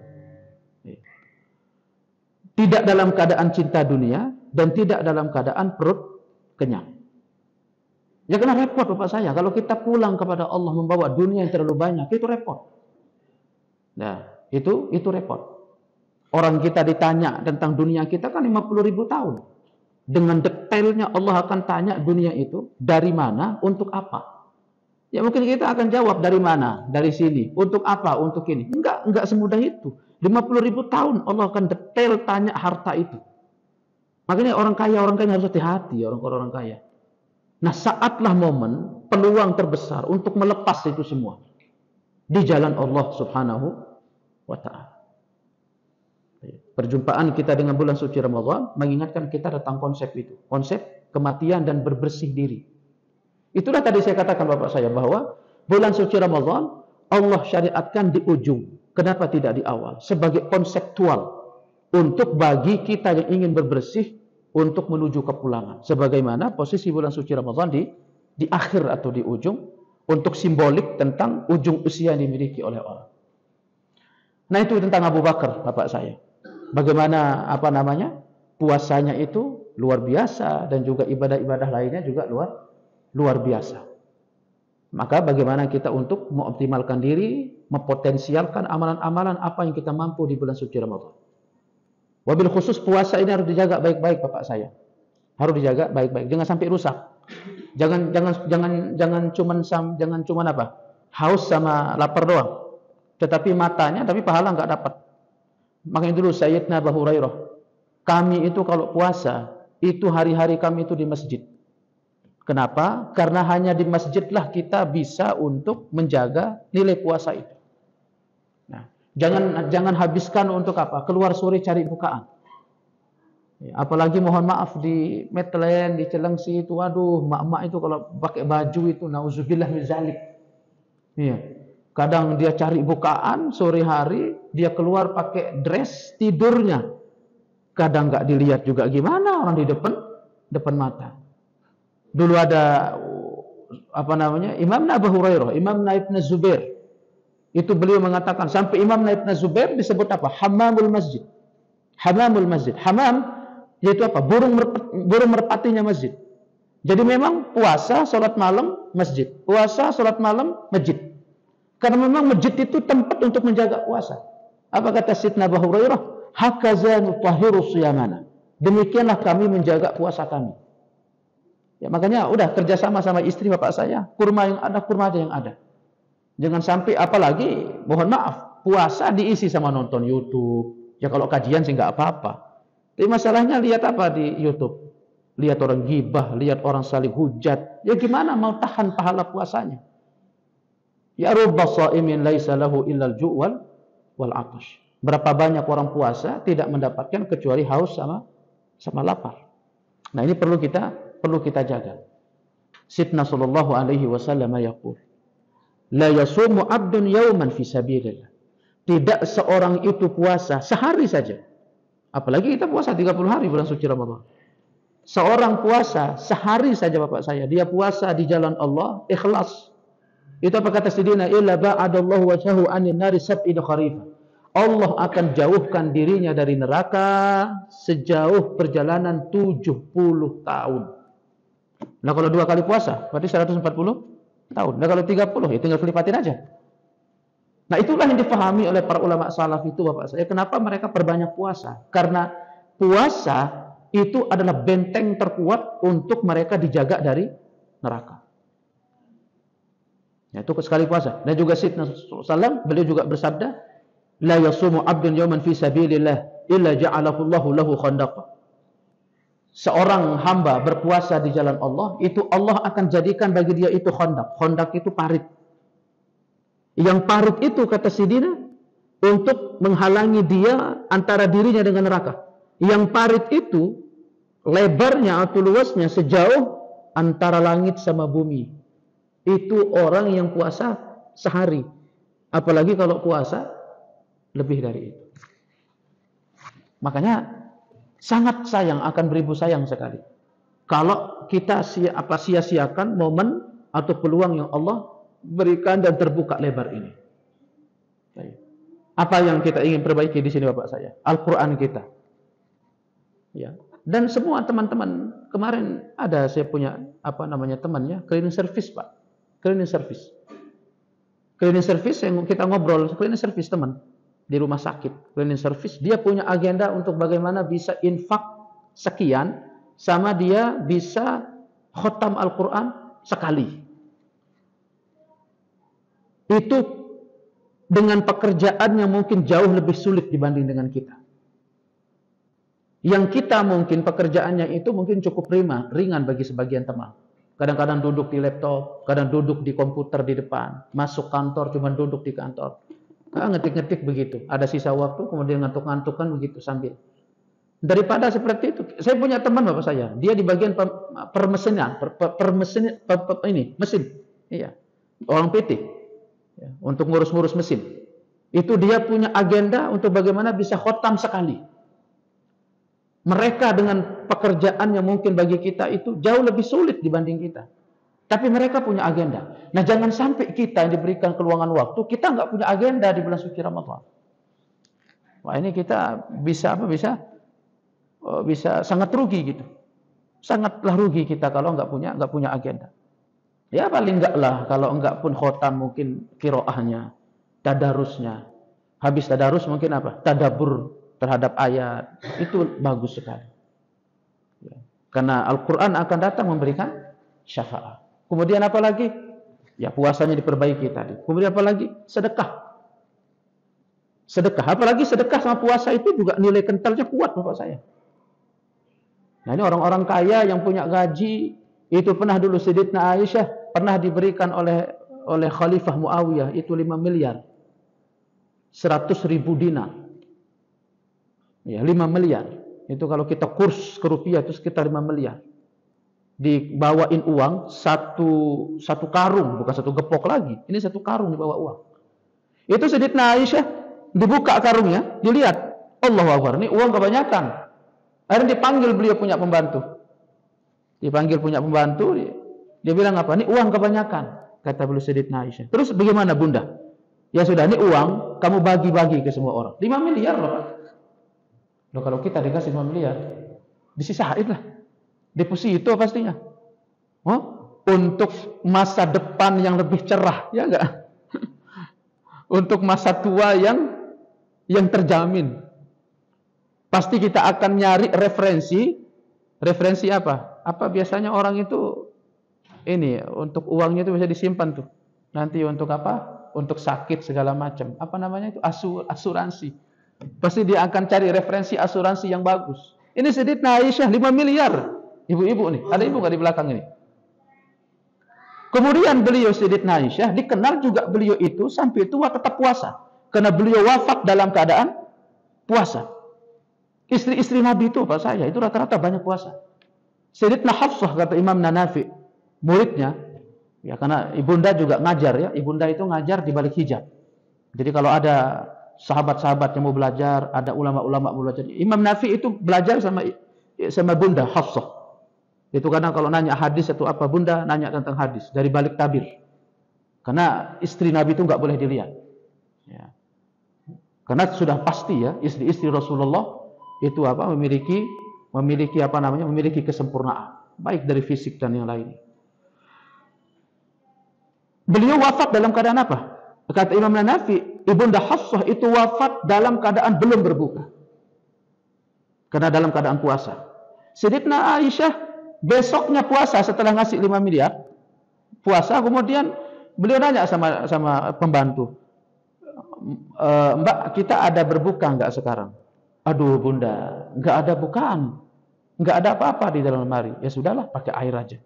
Tidak dalam keadaan cinta dunia dan tidak dalam keadaan perut kenyang. Ya karena repot bapak saya. Kalau kita pulang kepada Allah membawa dunia yang terlalu banyak, itu repot. Nah, itu repot. Orang kita ditanya tentang dunia kita kan 50.000 tahun. Dengan detailnya Allah akan tanya dunia itu dari mana, untuk apa. Ya mungkin kita akan jawab dari mana? Dari sini. Untuk apa? Untuk ini. Enggak semudah itu. 50.000 tahun Allah akan detail tanya harta itu. Makanya orang kaya harus hati-hati, orang kaya. Nah, saatlah momen, peluang terbesar untuk melepas itu semua di jalan Allah Subhanahu wa ta'ala. Perjumpaan kita dengan bulan suci Ramadan mengingatkan kita tentang konsep itu. Konsep kematian dan berbersih diri. Itulah tadi saya katakan Bapak saya bahwa bulan suci Ramadan Allah syariatkan di ujung. Kenapa tidak di awal? Sebagai konseptual untuk bagi kita yang ingin berbersih untuk menuju kepulangan. Sebagaimana posisi bulan suci Ramadan di akhir atau di ujung untuk simbolik tentang ujung usia yang dimiliki oleh orang. Nah, itu tentang Abu Bakar, Bapak saya. Bagaimana puasanya itu luar biasa dan juga ibadah-ibadah lainnya juga luar biasa. Maka bagaimana kita untuk mengoptimalkan diri, mempotensialkan amalan-amalan apa yang kita mampu di bulan suci Ramadan. Wabil khusus puasa ini harus dijaga baik-baik Bapak saya. Harus dijaga baik-baik, jangan sampai rusak. Jangan cuman haus sama lapar doang. Tetapi matanya tapi pahala enggak dapat. Makanya dulu Sayyidina Abu Hurairah, kami itu kalau puasa itu hari-hari kami itu di masjid. Kenapa? Karena hanya di masjidlah kita bisa untuk menjaga nilai puasa itu. Nah, jangan habiskan untuk apa? Keluar sore cari bukaan. Ya, apalagi mohon maaf di Metlen, di Cilengsi itu, waduh, mak-mak itu kalau pakai baju itu nauzubillah min zalik. Iya. Kadang dia cari bukaan sore hari, dia keluar pakai dress tidurnya. Kadang nggak dilihat juga gimana orang di depan mata. Dulu ada Imam Abu Hurairah, Imam Ibn Zubair. Itu beliau mengatakan sampai Imam Ibn Zubair disebut apa? Hammamul masjid. Hammamul masjid. Hammam yaitu apa? Burung merpatinya masjid. Jadi memang puasa salat malam masjid. Puasa salat malam masjid. Karena memang masjid itu tempat untuk menjaga puasa. Apa kata Sayyidina Abu Hurairah? Hakaza nutahhiru shiyamana. Demikianlah kami menjaga puasa kami. Ya, makanya udah kerjasama sama istri bapak saya, kurma yang ada, kurma aja yang ada. Jangan sampai apalagi, mohon maaf, puasa diisi sama nonton YouTube. Ya kalau kajian sih nggak apa-apa. Tapi masalahnya lihat apa di YouTube? Lihat orang gibah, lihat orang saling hujat. Ya gimana mau tahan pahala puasanya? Ya rubba shaimin laisa lahu illal ju' wal 'atash. Berapa banyak orang puasa tidak mendapatkan kecuali haus sama lapar. Nah, ini perlu kita jaga. Sayyidina sallallahu alaihi wasallam yaqul, la yasumu 'abdun yawman fi sabilillah. Tidak seorang itu puasa sehari saja. Apalagi kita puasa 30 hari bulan suci Ramadan. Seorang puasa sehari saja Bapak saya, dia puasa di jalan Allah ikhlas. Itu apa kata Sayyidina, illa ba'adallahu wajhahu 'anil nari sab'ina kharifa. Allah akan jauhkan dirinya dari neraka sejauh perjalanan 70 tahun. Nah kalau 2 kali puasa, berarti 140 tahun. Nah kalau 30, ya tinggal kelipatin aja. Nah itulah yang difahami oleh para ulama salaf itu Bapak saya. Kenapa mereka perbanyak puasa? Karena puasa itu adalah benteng terkuat untuk mereka dijaga dari neraka. Ya, itu sekali puasa. Dan juga Sayyidina Sallam, beliau juga bersabda, la yasumu 'abdun yawman fi sabilillah illa ja'alahu Allahu lahu khandaqah. Seorang hamba berpuasa di jalan Allah, itu Allah akan jadikan bagi dia itu khandaq. Khandaq itu parit. Yang parit itu kata Sayyidina untuk menghalangi dia antara dirinya dengan neraka. Yang parit itu lebarnya atau luasnya sejauh antara langit sama bumi. Itu orang yang puasa sehari. Apalagi kalau puasa lebih dari itu. Makanya sangat sayang, akan beribu sayang sekali kalau kita sia-siakan momen atau peluang yang Allah berikan dan terbuka lebar ini. Apa yang kita ingin perbaiki di sini Bapak saya? Al-Quran kita. Ya. Dan semua teman-teman, kemarin ada saya punya temannya cleaning service Pak. Cleaning service yang kita ngobrol, cleaning service teman di rumah sakit, cleaning service, dia punya agenda untuk bagaimana bisa infak sekian sama dia bisa khotam Al-Quran sekali. itu dengan pekerjaan yang mungkin jauh lebih sulit dibanding dengan kita. Yang kita mungkin pekerjaannya itu mungkin cukup ringan bagi sebagian teman. Kadang-kadang duduk di laptop, kadang duduk di komputer di depan, masuk kantor cuma duduk di kantor. Ngetik-ngetik begitu. Ada sisa waktu, kemudian ngantuk-ngantuk kan begitu sambil. Daripada seperti itu, saya punya teman bapak saya, dia di bagian permesinan, mesin, iya, orang PT, ya, untuk ngurus-ngurus mesin. Itu dia punya agenda untuk bagaimana bisa khotam sekali. Mereka dengan pekerjaan yang mungkin bagi kita itu jauh lebih sulit dibanding kita. Tapi mereka punya agenda. Nah, jangan sampai kita yang diberikan keluangan waktu, kita nggak punya agenda di bulan suci Ramadan. Wah, ini kita bisa sangat rugi gitu. Sangatlah rugi kita kalau nggak punya agenda. Ya paling enggak lah, kalau enggak pun khotam mungkin qiraahnya, tadarusnya. Habis tadarus mungkin apa? Tadabbur terhadap ayat. Itu bagus sekali. Ya. Karena Al-Quran akan datang memberikan syafaat. Kemudian apa lagi? Ya puasanya diperbaiki tadi. Kemudian apa lagi? Sedekah. Sedekah. Apalagi sedekah sama puasa itu juga nilai kentalnya kuat bapak saya. Nah ini orang-orang kaya yang punya gaji. Itu pernah dulu Sayyidatina Aisyah pernah diberikan oleh Khalifah Muawiyah itu 5 miliar. 100.000 dinar. Ya, 5 miliar. Itu kalau kita kurs ke rupiah itu sekitar 5 miliar. Dibawain uang satu karung, bukan satu gepok lagi. Ini satu karung dibawa uang. Itu Sayyidatina Aisyah dibuka karungnya, dilihat. Allahu Akbar, ini uang kebanyakan. Akhirnya dipanggil beliau punya pembantu. Dipanggil punya pembantu, dia bilang apa? Ini uang kebanyakan, kata beliau Sayyidatina Aisyah. Terus bagaimana Bunda? Ya sudah, ini uang kamu bagi-bagi ke semua orang. 5 miliar loh. Loh, kalau kita dikasih 5 miliar, disisain lah. Deposito pastinya. Oh, untuk masa depan yang lebih cerah, ya enggak? Untuk masa tua yang terjamin. Pasti kita akan nyari referensi. Referensi apa? Apa biasanya orang itu ini untuk uangnya itu bisa disimpan tuh. Nanti untuk apa? Untuk sakit segala macam. Apa namanya itu? Asuransi. Pasti dia akan cari referensi asuransi yang bagus. Ini Sayyidatina Aisyah 5 miliar. Ibu-ibu nih, ada ibu nggak di belakang ini? Kemudian beliau Sayyidatina Aisyah dikenal juga beliau itu sampai tua tetap puasa. Karena beliau wafat dalam keadaan puasa. Istri-istri Nabi itu Pak saya, itu rata-rata banyak puasa. Sayyidatina Hafsah kata Imam Nanafi, muridnya, ya karena ibunda juga ngajar ya, ibunda itu ngajar di balik hijab. Jadi kalau ada sahabat-sahabat yang mau belajar, ada ulama-ulama mau belajar. Imam Nafi itu belajar sama bunda Hafsah. Itu kadang kalau nanya hadis atau apa bunda nanya tentang hadis dari balik tabir. Karena istri Nabi itu nggak boleh dilihat. Ya. Karena sudah pasti ya istri-istri Rasulullah itu apa memiliki memiliki kesempurnaan baik dari fisik dan yang lain. Beliau wafat dalam keadaan apa? Kata Imam Nanafi, ibunda Hafsah itu wafat dalam keadaan belum berbuka. Karena dalam keadaan puasa. Sayyidatina Aisyah besoknya puasa setelah ngasih 5 miliar. Puasa, kemudian beliau nanya sama pembantu. Mbak, kita ada berbuka enggak sekarang? Aduh bunda, enggak ada bukaan. Enggak ada apa-apa di dalam lemari. Ya sudahlah, pakai air aja.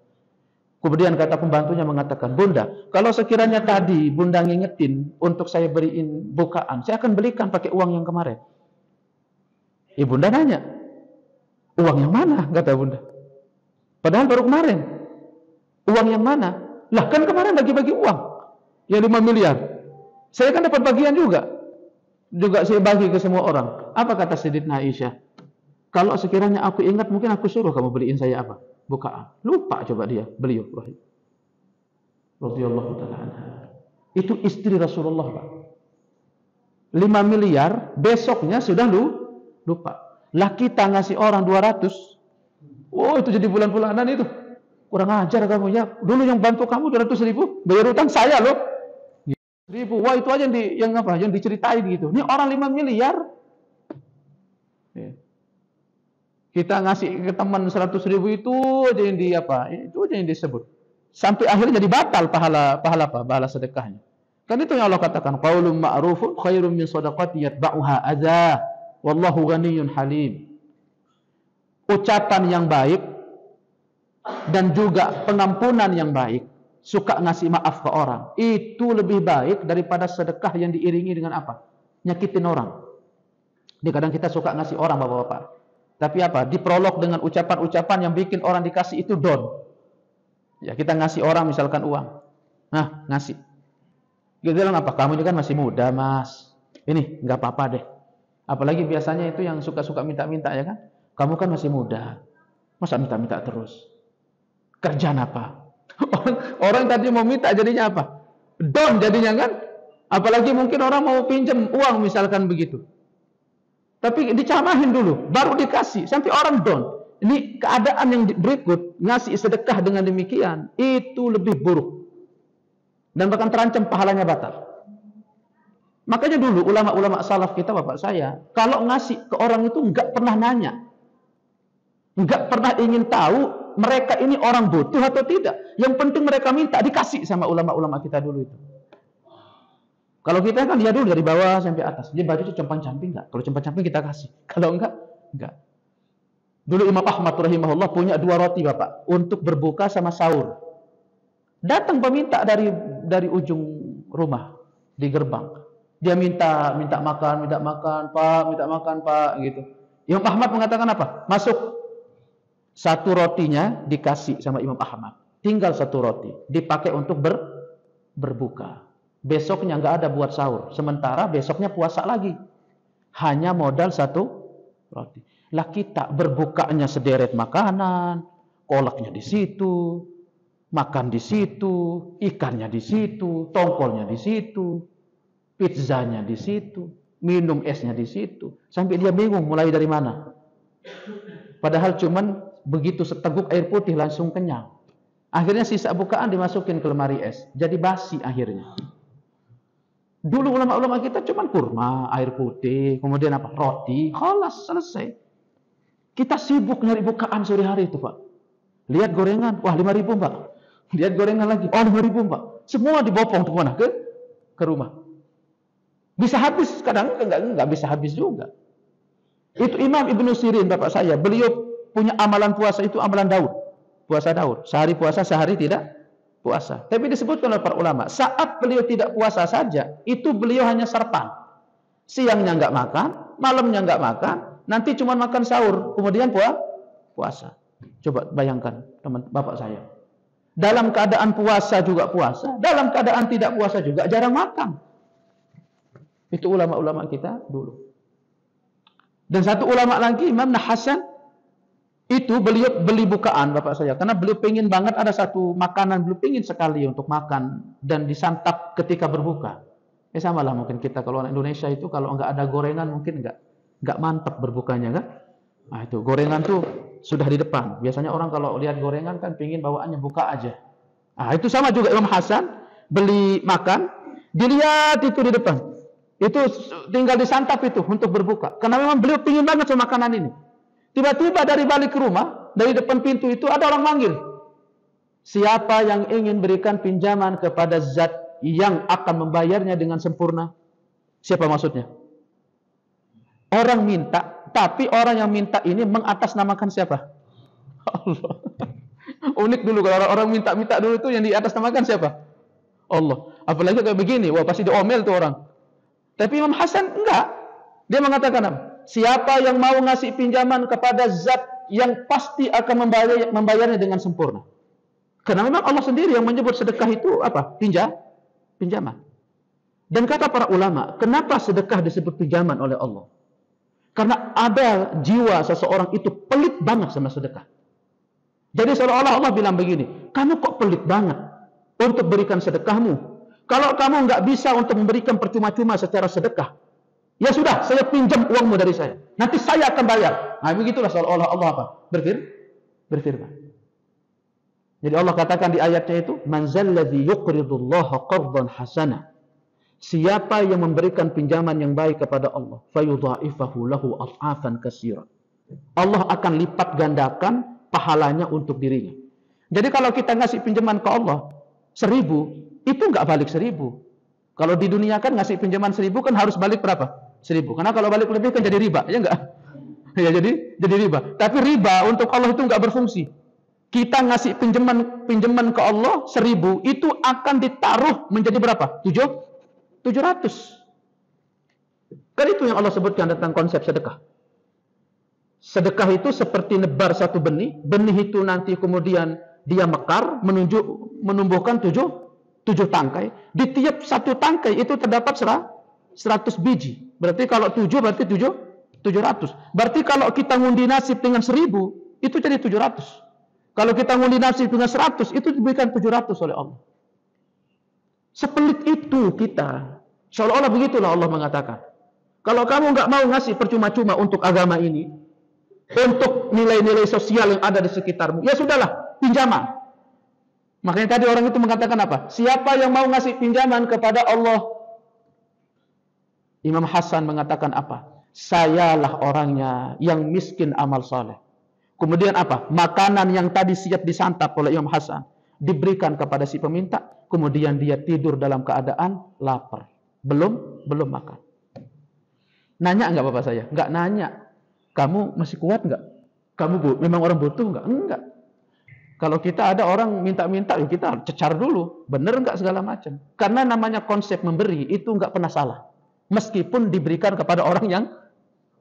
Kemudian kata pembantunya mengatakan, Bunda, kalau sekiranya tadi Bunda ngingetin untuk saya beriin bukaan, saya akan belikan pakai uang yang kemarin. Bunda nanya, uang yang mana? Kata Bunda. Padahal baru kemarin. Uang yang mana? Lah kan kemarin bagi-bagi uang. Ya 5 miliar. Saya kan dapat bagian juga. Juga saya bagi ke semua orang. Apa kata Sayyidatina Aisyah? Kalau sekiranya aku ingat, mungkin aku suruh kamu beliin saya apa? Bukaan. Lupa coba beliau radhiyallahu taala anha. Itu istri Rasulullah, Pak. 5 miliar besoknya sudah lupa. Lah kita ngasih orang 200. Oh, itu jadi bulan-bulanan itu. Kurang ajar kamu ya. Dulu yang bantu kamu 200.000, bayar utang saya loh. 1.000. Wah, itu aja yang diceritain gitu. Ini orang 5 miliar. Ya. Kita ngasih ke teman 100.000 itu aja itu aja yang disebut. Sampai akhirnya jadi batal pahala sedekahnya. Kan itu yang Allah katakan, qaulun ma'rufun khairum min shadaqatin yatba'uha adza, wallahu ghaniyyun halim. Ucapan yang baik dan juga pengampunan yang baik, suka ngasih maaf ke orang, itu lebih baik daripada sedekah yang diiringi dengan apa? Nyakitin orang. Kadang kita suka ngasih orang, bapak-bapak. Tapi apa? Diprolog dengan ucapan-ucapan yang bikin orang dikasih itu down. Ya, kita ngasih orang misalkan uang. Nah, ngasih. Dia bilang apa? Kamu ini kan masih muda, Mas. Ini nggak apa-apa deh. Apalagi biasanya itu yang suka-suka minta-minta, ya kan? Kamu kan masih muda. Masa minta-minta terus? Kerjaan apa? Orang tadi mau minta jadinya apa? Down jadinya kan? Apalagi mungkin orang mau pinjam uang misalkan begitu. Tapi dicamahin dulu, baru dikasih. Sampai orang down. Ini keadaan yang berikut, ngasih sedekah dengan demikian, itu lebih buruk. Dan bahkan terancam pahalanya batal. Makanya dulu ulama-ulama salaf kita, bapak saya, kalau ngasih ke orang itu nggak pernah nanya. Nggak pernah ingin tahu mereka ini orang butuh atau tidak. Yang penting mereka minta, dikasih sama ulama-ulama kita dulu itu. Kalau kita kan dia dulu dari bawah sampai atas. Dia baju itu compang-camping enggak? Kalau compang-camping kita kasih. Kalau enggak. Dulu Imam Ahmad rahimahullah punya 2 roti, bapak, untuk berbuka sama sahur. Datang peminta dari ujung rumah di gerbang. Dia minta makan, Pak, gitu. Imam Ahmad mengatakan apa? Masuk. 1 rotinya dikasih sama Imam Ahmad. Tinggal 1 roti, dipakai untuk berbuka. Besoknya nggak ada buat sahur. Sementara besoknya puasa lagi. Hanya modal 1 roti. Lah kita berbukanya sederet makanan, kolaknya di situ, makan di situ, ikannya di situ, tongkolnya di situ, pizzanya di situ, minum esnya di situ. Sampai dia bingung mulai dari mana. Padahal cuman begitu seteguk air putih langsung kenyang. Akhirnya sisa bukaan dimasukin ke lemari es. Jadi basi akhirnya. Dulu ulama-ulama kita cuman kurma, air putih, kemudian apa? Roti, khalas, selesai. Kita sibuk nyari bukaan sore hari itu, Pak. Lihat gorengan, wah 5.000, Pak. Lihat gorengan lagi, oh 5.000, Pak. Semua dibopong ke mana? Ke rumah. Bisa habis, kadang enggak bisa habis juga. Itu Imam Ibnu Sirin, bapak saya, beliau punya amalan puasa itu amalan Daud. Puasa Daud. Sehari puasa, sehari tidak puasa. Tapi disebutkan oleh para ulama, saat beliau tidak puasa saja, itu beliau hanya sarapan. Siangnya enggak makan, malamnya enggak makan, nanti cuma makan sahur, kemudian puasa. Coba bayangkan, teman bapak saya. Dalam keadaan puasa juga puasa, dalam keadaan tidak puasa juga jarang makan. Itu ulama-ulama kita dulu. Dan satu ulama lagi, Imam Hasan, itu beliau beli bukaan, bapak saya. Karena beliau pengen banget ada satu makanan, beliau pengen sekali untuk makan dan disantap ketika berbuka. Sama lah mungkin kita kalau orang Indonesia itu kalau nggak ada gorengan mungkin nggak mantap berbukanya kan. Nah itu gorengan tuh sudah di depan. Biasanya orang kalau lihat gorengan kan pengen bawaannya buka aja. Nah itu sama juga Imam Hasan beli makan, dilihat itu di depan. Itu tinggal disantap itu untuk berbuka. Karena memang beliau pengen banget sama makanan ini. Tiba-tiba dari balik rumah, dari depan pintu itu ada orang manggil. Siapa yang ingin berikan pinjaman kepada zat yang akan membayarnya dengan sempurna? Siapa maksudnya? Orang minta, tapi orang yang minta ini mengatasnamakan siapa? Allah. Unik dulu kalau orang minta dulu itu yang diatasnamakan siapa? Allah. Apalagi kayak begini, wah pasti diomel tuh orang. Tapi Imam Hasan enggak. Dia mengatakan apa? Siapa yang mau ngasih pinjaman kepada zat yang pasti akan membayarnya dengan sempurna. Karena memang Allah sendiri yang menyebut sedekah itu apa? Pinjaman. Dan kata para ulama, kenapa sedekah disebut pinjaman oleh Allah? Karena ada jiwa seseorang itu pelit banget sama sedekah. Jadi seolah-olah Allah bilang begini, kamu kok pelit banget untuk berikan sedekahmu? Kalau kamu nggak bisa untuk memberikan percuma-cuma secara sedekah, ya sudah, saya pinjam uangmu dari saya. Nanti saya akan bayar. Nah, begitulah seolah-olah Allah apa? Berfirman. Jadi Allah katakan di ayatnya itu, "Man zalladzi yuqridullaha qardan hasana." Siapa yang memberikan pinjaman yang baik kepada Allah, fayudha'ifahu lahu adhafan katsira. Allah akan lipat gandakan pahalanya untuk dirinya. Jadi kalau kita ngasih pinjaman ke Allah 1.000, itu enggak balik 1.000. Kalau di dunia kan ngasih pinjaman 1.000 kan harus balik berapa? 1.000. Karena kalau balik lebih kan jadi riba, ya enggak? Ya jadi riba. Tapi riba untuk Allah itu enggak berfungsi. Kita ngasih pinjaman ke Allah 1.000 itu akan ditaruh menjadi berapa? 700. Kan itu yang Allah sebutkan tentang konsep sedekah. Sedekah itu seperti nebar satu benih. Benih itu nanti kemudian dia mekar, menumbuhkan 7 tangkai. Di tiap satu tangkai itu terdapat 100 biji. Berarti kalau 7 berarti 700. Berarti kalau kita ngundi nasib dengan 1.000 itu jadi 700. Kalau kita ngundi nasib dengan 100 itu diberikan 700 oleh Allah. Sepelit itu kita. Seolah-olah begitulah Allah mengatakan. Kalau kamu nggak mau ngasih percuma-cuma untuk agama ini, untuk nilai-nilai sosial yang ada di sekitarmu, ya sudahlah, pinjaman. Makanya tadi orang itu mengatakan apa? Siapa yang mau ngasih pinjaman kepada Allah? Imam Hasan mengatakan apa? Sayalah orangnya yang miskin amal saleh. Kemudian apa? Makanan yang tadi siap disantap oleh Imam Hasan diberikan kepada si peminta, kemudian dia tidur dalam keadaan lapar. Belum makan. Nanya enggak bapak saya? Enggak nanya. Kamu masih kuat enggak? Kamu memang orang butuh enggak? Enggak. Kalau kita ada orang minta-minta, ya kita cecar dulu. Benar enggak segala macam. Karena namanya konsep memberi itu enggak pernah salah. Meskipun diberikan kepada orang yang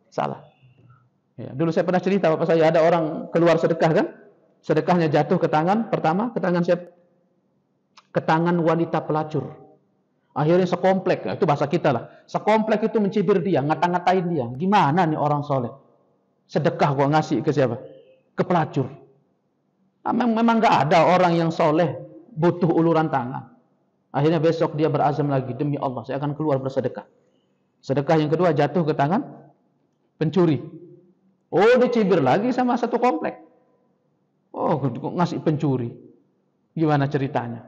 salah. Ya, dulu saya pernah cerita bapak saya, ada orang keluar sedekah kan? Sedekahnya jatuh ke tangan, pertama ke tangan siapa? Ke tangan wanita pelacur. Akhirnya sekomplek, itu bahasa kita lah. Sekomplek itu mencibir dia, ngata-ngatain dia. Gimana nih orang soleh? Sedekah gua ngasih ke siapa? Ke pelacur. Memang nggak ada orang yang soleh butuh uluran tangan. Akhirnya besok dia berazam lagi, demi Allah saya akan keluar bersedekah. Sedekah yang kedua jatuh ke tangan pencuri. Oh, dicibir lagi sama satu komplek. Oh, ngasih pencuri. Gimana ceritanya?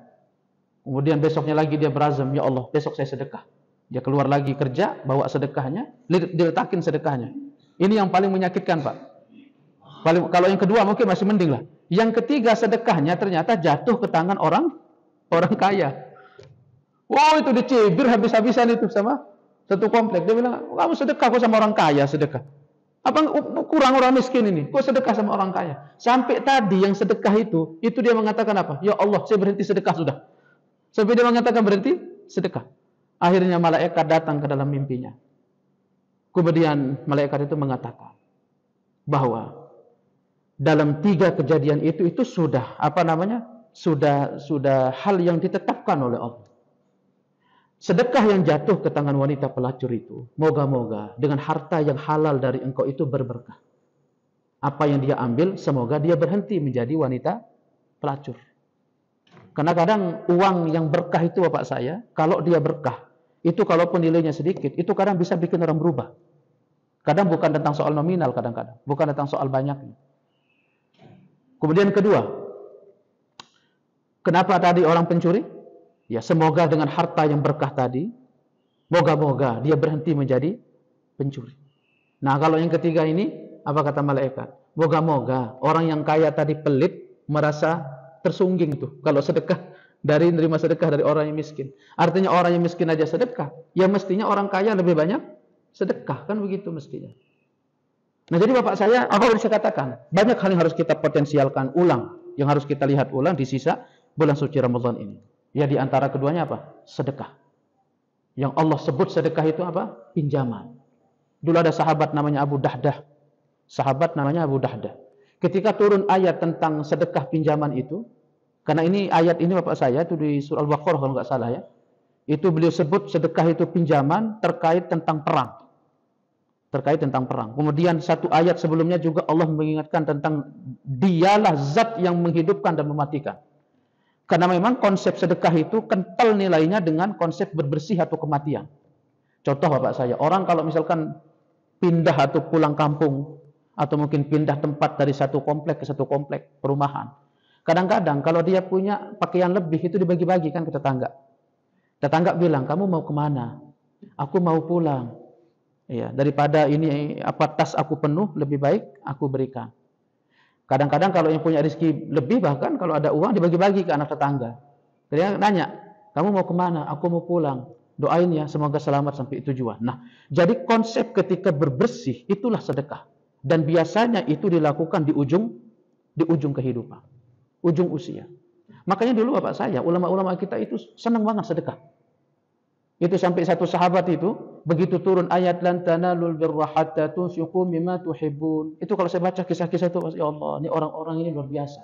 Kemudian besoknya lagi dia berazam, ya Allah, besok saya sedekah. Dia keluar lagi kerja, bawa sedekahnya, diletakin sedekahnya. Ini yang paling menyakitkan, Pak. Kalau yang kedua mungkin masih mending lah. Yang ketiga sedekahnya ternyata jatuh ke tangan orang kaya. Wow, itu dicibir habis-habisan itu sama satu komplek. Dia bilang, kamu sedekah kok sama orang kaya sedekah. Apa kurang orang miskin ini? Kok sedekah sama orang kaya? Sampai tadi yang sedekah itu dia mengatakan apa? Ya Allah, saya berhenti sedekah sudah. Sampai dia mengatakan berhenti sedekah. Akhirnya malaikat datang ke dalam mimpinya. Kemudian malaikat itu mengatakan bahwa dalam 3 kejadian itu sudah sudah hal yang ditetapkan oleh Allah. Sedekah yang jatuh ke tangan wanita pelacur itu, moga-moga dengan harta yang halal dari engkau itu berberkah. Apa yang dia ambil, semoga dia berhenti menjadi wanita pelacur. Karena kadang uang yang berkah itu bapak saya, kalau dia berkah, itu kalaupun nilainya sedikit, itu kadang bisa bikin orang berubah. Kadang bukan tentang soal nominal, kadang-kadang bukan tentang soal banyaknya. Kemudian kedua, kenapa tadi orang pencuri? Ya, semoga dengan harta yang berkah tadi, moga-moga dia berhenti menjadi pencuri. Nah, kalau yang ketiga ini, apa kata malaikat? Moga-moga orang yang kaya tadi pelit, merasa tersungging tuh kalau sedekah dari nerima sedekah dari orang yang miskin. Artinya orang yang miskin aja sedekah, ya mestinya orang kaya lebih banyak sedekah, kan begitu mestinya. Nah, jadi bapak saya, apa yang saya katakan? Banyak hal yang harus kita potensialkan ulang, yang harus kita lihat ulang di sisa bulan suci Ramadan ini. Ya, di antara keduanya apa? Sedekah. Yang Allah sebut sedekah itu apa? Pinjaman. Dulu ada sahabat namanya Abu Dahdah. Sahabat namanya Abu Dahdah. Ketika turun ayat tentang sedekah pinjaman itu, karena ini ayat ini bapak saya itu di surah Al-Baqarah kalau nggak salah ya, itu beliau sebut sedekah itu pinjaman terkait tentang perang. Terkait tentang perang. Kemudian satu ayat sebelumnya juga Allah mengingatkan tentang dialah zat yang menghidupkan dan mematikan. Karena memang konsep sedekah itu kental nilainya dengan konsep berbersih atau kematian. Contoh bapak saya, orang kalau misalkan pindah atau pulang kampung, atau mungkin pindah tempat dari satu komplek ke satu komplek perumahan. Kadang-kadang kalau dia punya pakaian lebih itu dibagi-bagikan ke tetangga. Tetangga bilang, kamu mau kemana? Aku mau pulang. Ya, daripada ini tas aku penuh, lebih baik aku berikan. Kadang-kadang kalau yang punya rezeki lebih, bahkan kalau ada uang dibagi-bagi ke anak tetangga. Dia nanya, kamu mau kemana? Aku mau pulang. Doain ya, semoga selamat sampai tujuan. Nah, jadi konsep ketika berbersih itulah sedekah. Dan biasanya itu dilakukan di ujung kehidupan, ujung usia. Makanya dulu bapak saya, ulama-ulama kita itu senang banget sedekah. Itu sampai satu sahabat itu, begitu turun ayat lan tanalul birra hatta tunfiqu mimma tuhibbun. Itu kalau saya baca kisah-kisah itu, ya Allah, ini orang-orang ini luar biasa.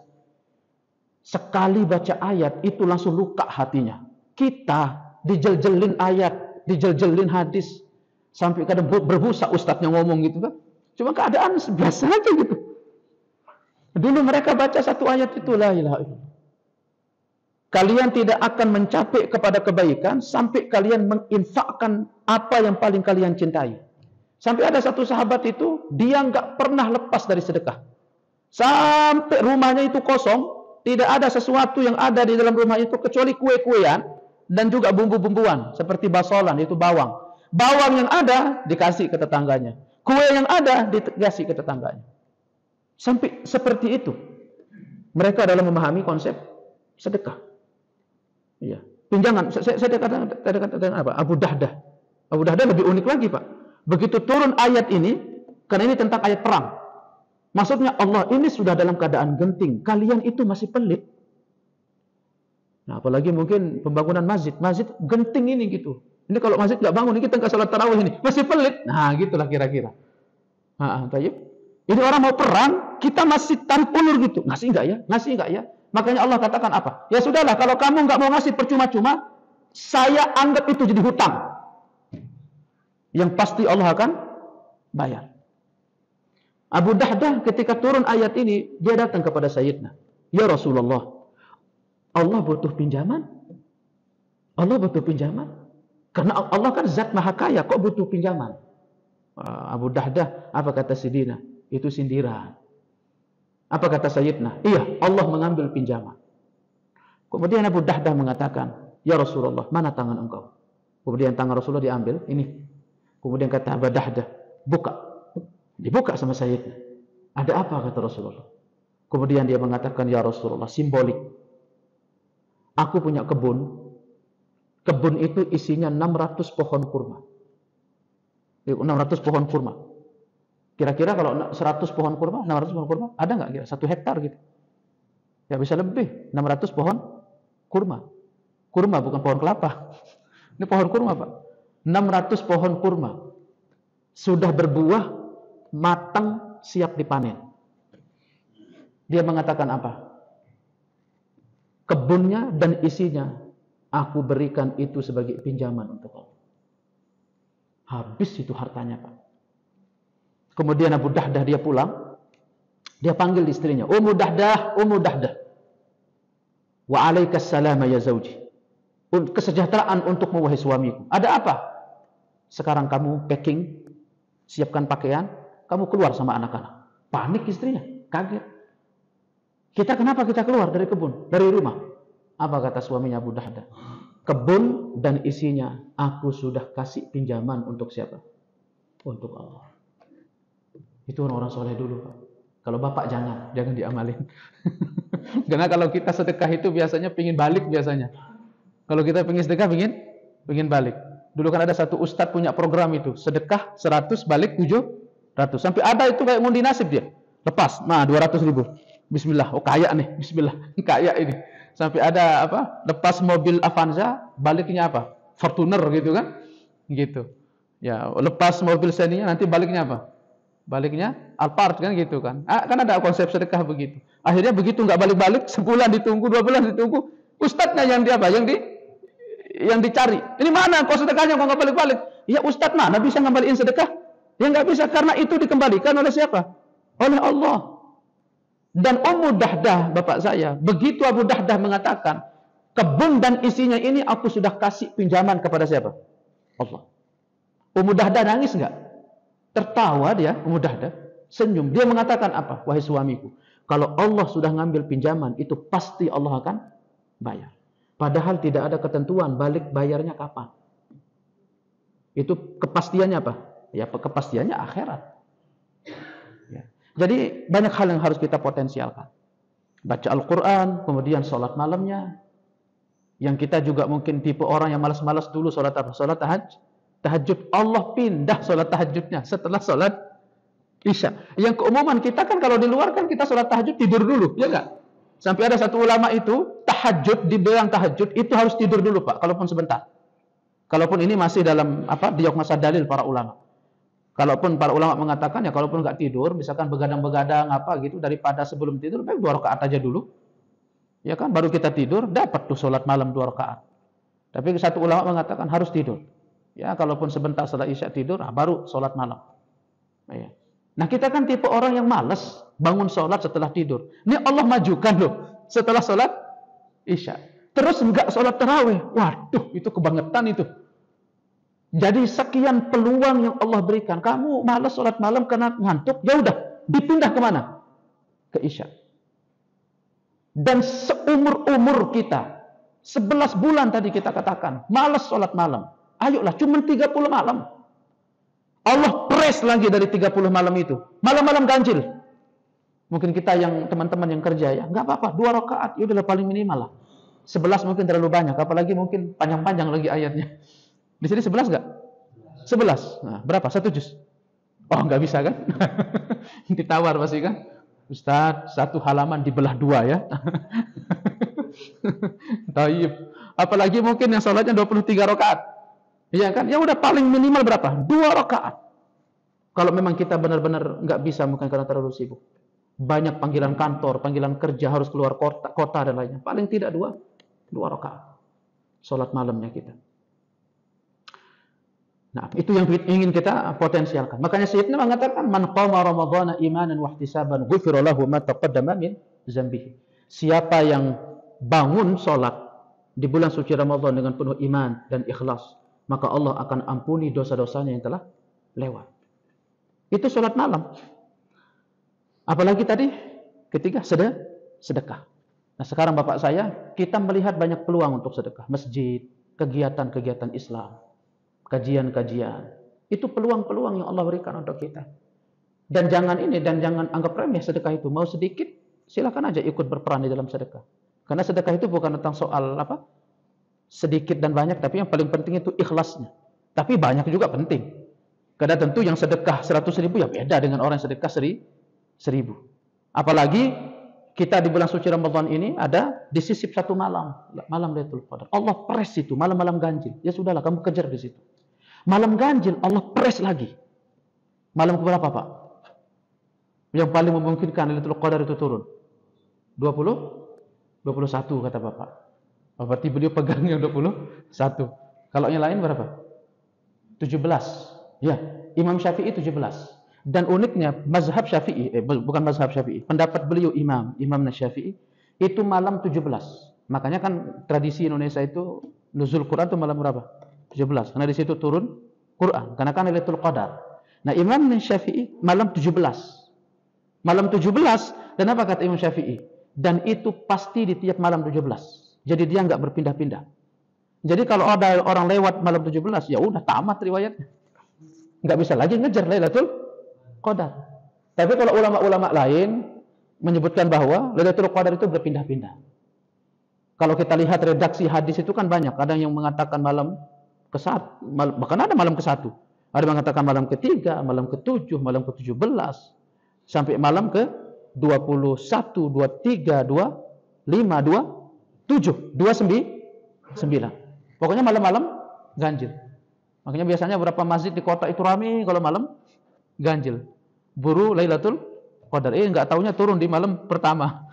Sekali baca ayat itu langsung luka hatinya. Kita dijel-jelin ayat, dijel-jelin hadis, sampai kadang berbusa ustadznya ngomong gitu kan. Cuma keadaan biasa aja gitu. Dulu mereka baca satu ayat itu, la ilaha illallah. Kalian tidak akan mencapai kepada kebaikan sampai kalian menginfakkan apa yang paling kalian cintai. Sampai ada satu sahabat itu, dia nggak pernah lepas dari sedekah. Sampai rumahnya itu kosong, tidak ada sesuatu yang ada di dalam rumah itu kecuali kue-kuean dan juga bumbu-bumbuan seperti basolan, itu bawang. Bawang yang ada dikasih ke tetangganya, kue yang ada dikasih ke tetangganya. Sampai seperti itu mereka dalam memahami konsep sedekah. Iya, pinjangan. Saya katakan apa? Abu Dahdah. Abu Dahdah lebih unik lagi, Pak. Begitu turun ayat ini, karena ini tentang ayat perang. Maksudnya Allah ini sudah dalam keadaan genting. Kalian itu masih pelit. Nah, apalagi mungkin pembangunan masjid. Masjid genting ini gitu. Ini kalau masjid nggak bangun, ini kita nggak salat tarawih ini. Masih pelit. Nah, gitulah kira-kira. Ini orang mau perang, kita masih tarik ulur gitu. Ngasih nggak ya? Ngasih nggak ya? Makanya Allah katakan apa? Ya sudahlah, kalau kamu nggak mau ngasih percuma-cuma, saya anggap itu jadi hutang. Yang pasti Allah akan bayar. Abu Dahdah ketika turun ayat ini, dia datang kepada Sayyidina. Ya Rasulullah, Allah butuh pinjaman? Allah butuh pinjaman? Karena Allah kan zat maha kaya, kok butuh pinjaman? Abu Dahdah, apa kata Sayyidina? Itu sindiran. Apa kata Sayyidina? Iya, Allah mengambil pinjaman. Kemudian Abu Dahdah mengatakan, ya Rasulullah, mana tangan engkau? Kemudian tangan Rasulullah diambil, ini. Kemudian kata Abu Dahdah, buka. Dibuka sama Sayyidina. Ada apa kata Rasulullah? Kemudian dia mengatakan, ya Rasulullah, simbolik. Aku punya kebun. Kebun itu isinya 600 pohon kurma. 600 pohon kurma. Kira-kira kalau 100 pohon kurma, 600 pohon kurma, ada nggak kira? 1 hektar gitu. Ya bisa lebih, 600 pohon kurma. Kurma bukan pohon kelapa. Ini pohon kurma, Pak. 600 pohon kurma. Sudah berbuah, matang, siap dipanen. Dia mengatakan apa? Kebunnya dan isinya, aku berikan itu sebagai pinjaman untuk Allah. Habis itu hartanya, Pak. Kemudian Abu Dahdah dia pulang, dia panggil istrinya, Ummu Dahdah, Ummu Dahdah. Wa alaikassalam ya zauji. Kesejahteraan untukmu wahai suamiku. Ada apa? Sekarang kamu packing, siapkan pakaian, kamu keluar sama anak-anak. Panik istrinya, kaget. Kenapa kita keluar dari kebun, dari rumah? Apa kata suaminya Abu Dahdah? Kebun dan isinya aku sudah kasih pinjaman untuk siapa? Untuk Allah. Itu orang-orang soleh dulu, Pak. Kalau bapak jangan diamalin. Karena kalau kita sedekah itu biasanya pingin balik biasanya. Kalau kita pingin sedekah pingin balik. Dulu kan ada satu ustadz punya program itu, sedekah 100 balik 700. Sampai ada itu kayak ngundi nasib dia. Lepas, 200 ribu. Bismillah, oh kaya nih, bismillah, kaya ini. Sampai ada apa? Lepas mobil Avanza, baliknya apa? Fortuner gitu kan? Gitu. Ya, lepas mobil Xenia nanti baliknya apa? Baliknya Alphard kan gitu kan. Kan ada konsep sedekah begitu. Akhirnya begitu nggak balik-balik, sebulan ditunggu, 2 bulan ditunggu, ustadznya yang yang dicari. Ini mana kok sedekahnya kok nggak balik-balik? Ya ustadz mana bisa ngembaliin sedekah? Ya nggak bisa karena itu dikembalikan oleh siapa? Oleh Allah. Dan Ummu Dahdah, bapak saya, begitu Abu Dahdah mengatakan, kebun dan isinya ini aku sudah kasih pinjaman kepada siapa? Allah. Ummu Dahdah nangis nggak? Tertawa dia, Ummu Dahdah, senyum. Dia mengatakan apa? Wahai suamiku, kalau Allah sudah ngambil pinjaman, itu pasti Allah akan bayar. Padahal tidak ada ketentuan balik bayarnya kapan. Itu kepastiannya apa? Ya, kepastiannya akhirat. Ya. Jadi banyak hal yang harus kita potensialkan. Baca Al-Quran, kemudian sholat malamnya. Yang kita juga mungkin tipe orang yang malas-malas dulu sholat apa? Sholat tahajud. Allah pindah sholat tahajudnya setelah sholat Isya. Yang keumuman kita kan kalau di luar kan kita sholat tahajud tidur dulu, ya enggak? Sampai ada satu ulama itu tahajud, dibilang tahajud itu harus tidur dulu Pak, kalaupun sebentar. Kalaupun ini masih dalam diok masa dalil para ulama. Kalaupun para ulama mengatakan ya kalaupun nggak tidur, misalkan begadang-begadang apa gitu, daripada sebelum tidur, baik 2 rakaat aja dulu. Ya kan, baru kita tidur, dapat tuh sholat malam 2 rakaat. Tapi satu ulama mengatakan harus tidur. Ya, kalaupun sebentar setelah Isya tidur, baru sholat malam. Ya. Nah kita kan tipe orang yang malas bangun sholat setelah tidur. Ini Allah majukan loh, setelah sholat Isya. Terus nggak sholat tarawih. Waduh, itu kebangetan itu. Jadi sekian peluang yang Allah berikan. Kamu malas sholat malam karena ngantuk, ya udah, dipindah kemana? Ke Isya. Dan seumur-umur kita, 11 bulan tadi kita katakan, malas sholat malam. Ayolah, cuma 30 malam. Allah press lagi dari 30 malam itu. Malam-malam ganjil. Mungkin kita yang teman-teman yang kerja ya, nggak apa-apa, 2 rakaat, ya udah paling minimal lah. 11 mungkin terlalu banyak, apalagi mungkin panjang-panjang lagi ayatnya. Di sini 11 nggak? 11. Nah, berapa? 1 juz? Oh, nggak bisa kan? Ditawar pasti kan? Ustaz, 1 halaman dibelah 2 ya. Taib. Apalagi mungkin yang sholatnya 23 rakaat. Iya kan? Ya udah paling minimal berapa? 2 rakaat. Kalau memang kita benar-benar nggak bisa mungkin karena terlalu sibuk. Banyak panggilan kantor, panggilan kerja, harus keluar kota dan lainnya. Paling tidak 2 rakaat. Sholat malamnya kita. Nah, itu yang ingin kita potensialkan. Makanya Sayyidina mengatakan, "Man qama Ramadhana imanan wa ihtisaban, ghufira lahu ma taqaddama min dzambihi." Siapa yang bangun salat di bulan suci Ramadan dengan penuh iman dan ikhlas, maka Allah akan ampuni dosa-dosanya yang telah lewat. Itu salat malam. Apalagi tadi ketiga sedekah. Nah, sekarang Bapak saya, kita melihat banyak peluang untuk sedekah, masjid, kegiatan-kegiatan Islam, kajian-kajian. Itu peluang-peluang yang Allah berikan untuk kita. Dan jangan anggap remeh sedekah itu. Mau sedikit, silakan aja ikut berperan di dalam sedekah. Karena sedekah itu bukan tentang soal sedikit dan banyak, tapi yang paling penting itu ikhlasnya. Tapi banyak juga penting. Karena tentu yang sedekah 100.000 ya beda dengan orang yang sedekah 1.000. Apalagi kita di bulan suci Ramadan ini ada disisip 1 malam Lailatul Qadar. Allah press itu, malam-malam ganjil. Ya sudahlah, kamu kejar di situ. Malam ganjil Allah press lagi. Malam keberapa, Pak? Yang paling memungkinkan Lailatul Qadar itu turun. 21 kata Bapak. Berarti beliau pegang yang 21. Kalau yang lain berapa? 17. Ya, Imam Syafi'i 17. Dan uniknya mazhab Syafi'i, bukan mazhab Syafi'i, pendapat beliau Imam Syafi'i itu malam 17. Makanya kan tradisi Indonesia itu nuzul Quran itu malam berapa? 17. Karena di situ turun Quran. Karena kan Lailatul Qadar. Nah, Imam Syafi'i malam 17. Malam 17, dan apa kata Imam Syafi'i? Dan itu pasti di tiap malam 17. Jadi dia nggak berpindah-pindah. Jadi kalau ada orang lewat malam 17, ya udah tamat riwayatnya. Nggak bisa lagi ngejar Lailatul Qadar. Tapi kalau ulama-ulama lain menyebutkan bahwa Lailatul Qadar itu berpindah-pindah. Kalau kita lihat redaksi hadis itu kan banyak. Ada yang mengatakan malam ke-1, bahkan ada malam ke-1. Ada yang mengatakan malam ke-3, malam ke-7, malam ke-17, sampai malam ke-21, 23, 25, 27, 29. Pokoknya malam-malam ganjil. Makanya biasanya beberapa masjid di kota itu ramai kalau malam ganjil. Buru Lailatul Qadar. Nggak taunya turun di malam pertama.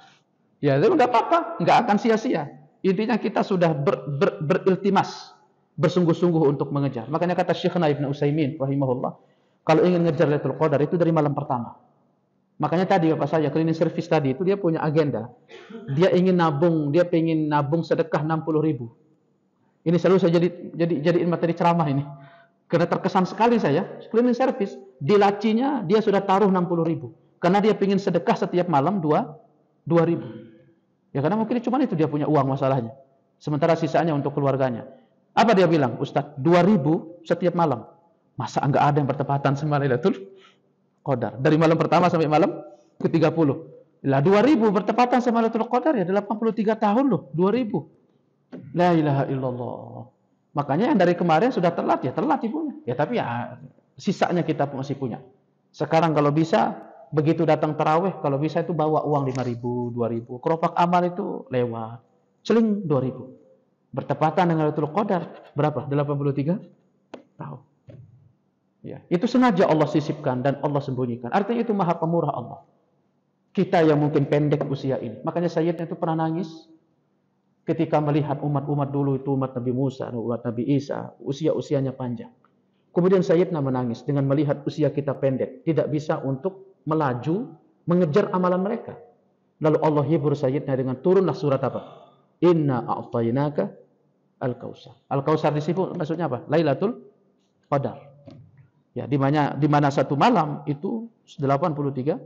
Ya, itu nggak apa-apa, nggak akan sia-sia. Intinya kita sudah beriltimas, bersungguh-sungguh untuk mengejar. Makanya kata Syekhna Ibnu Utsaimin rahimahullah, kalau ingin ngejar Lailatul Qadar itu dari malam pertama. Makanya tadi Bapak saya cleaning service tadi itu dia punya agenda. Dia ingin nabung, dia pengen nabung sedekah 60.000. Ini selalu saya jadiin materi ceramah ini. Karena terkesan sekali saya, cleaning service, di lacinya dia sudah taruh 60.000. Karena dia ingin sedekah setiap malam 2.000. Ya karena mungkin cuma itu dia punya uang masalahnya. Sementara sisanya untuk keluarganya. Apa dia bilang? Ustaz, 2.000 setiap malam. Masa enggak ada yang bertepatan sama Lailatul Qadar? Dari malam pertama sampai malam ke-30. Lah 2.000 bertepatan sama Lailatul Qadar ya 83 tahun loh, 2.000. La ilaha illallah. Makanya yang dari kemarin sudah telat ya, telat ibunya. Ya tapi ya sisanya kita masih punya. Sekarang kalau bisa, begitu datang tarawih, kalau bisa itu bawa uang 5.000, 2.000. Keropak amal itu lewat. Celing 2.000. Bertepatan dengan Lailatul Qadar. Berapa? 83 tahun. Ya, itu sengaja Allah sisipkan dan Allah sembunyikan. Artinya itu maha pemurah Allah. Kita yang mungkin pendek usia ini. Makanya Sayyidina itu pernah nangis ketika melihat umat-umat dulu itu, umat Nabi Musa, umat Nabi Isa, usia-usianya panjang. Kemudian Sayyidina menangis dengan melihat usia kita pendek, tidak bisa untuk melaju, mengejar amalan mereka. Lalu Allah hibur Sayyidina dengan turunlah surat apa? Inna a'tainaka al-kausar. Al-kausar disebut maksudnya apa? Lailatul Qadar. Ya, di mana satu malam itu 83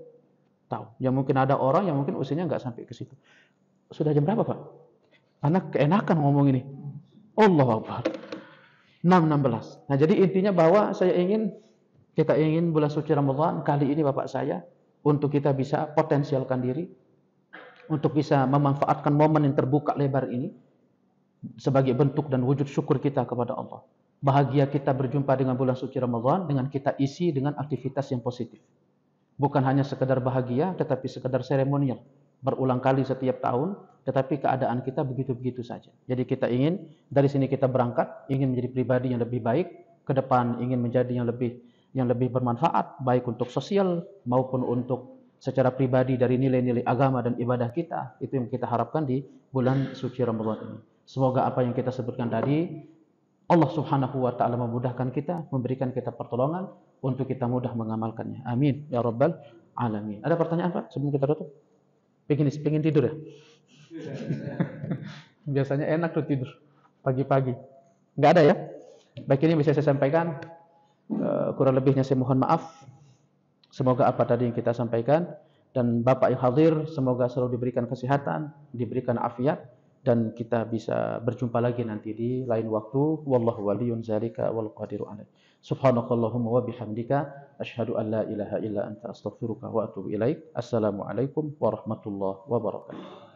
tahun. Ya mungkin ada orang yang mungkin usianya nggak sampai ke situ. Sudah jam berapa, Pak? Anak keenakan ngomong ini. Allahu Akbar. 6:16. Nah, jadi intinya bahwa kita ingin bulan suci Ramadan kali ini Bapak saya untuk kita bisa potensialkan diri, untuk bisa memanfaatkan momen yang terbuka lebar ini sebagai bentuk dan wujud syukur kita kepada Allah. Bahagia kita berjumpa dengan bulan suci Ramadan dengan kita isi dengan aktivitas yang positif. Bukan hanya sekedar bahagia, tetapi sekedar seremonial. Berulang kali setiap tahun, tetapi keadaan kita begitu-begitu saja. Jadi kita ingin, dari sini kita berangkat, ingin menjadi pribadi yang lebih baik, ke depan ingin menjadi yang lebih bermanfaat, baik untuk sosial maupun untuk secara pribadi dari nilai-nilai agama dan ibadah kita. Itu yang kita harapkan di bulan suci Ramadan ini. Semoga apa yang kita sebutkan tadi, Allah Subhanahu wa taala memudahkan kita, memberikan kita pertolongan untuk kita mudah mengamalkannya. Amin ya rabbal alamin. Ada pertanyaan, Pak, sebelum kita tutup? Pengen tidur ya? Biasanya enak tuh tidur pagi-pagi. Enggak ada ya? Baik, ini bisa saya sampaikan. Kurang lebihnya saya mohon maaf. Semoga apa tadi yang kita sampaikan dan Bapak yang hadir semoga selalu diberikan kesehatan, diberikan afiat, dan kita bisa berjumpa lagi nanti di lain waktu. Wallahu waliyun zalika wal qadiru alaih. Subhanakallahumma wa bihamdika asyhadu an la ilaha illa anta astaghfiruka wa atubu ilaik. Assalamualaikum warahmatullahi wabarakatuh.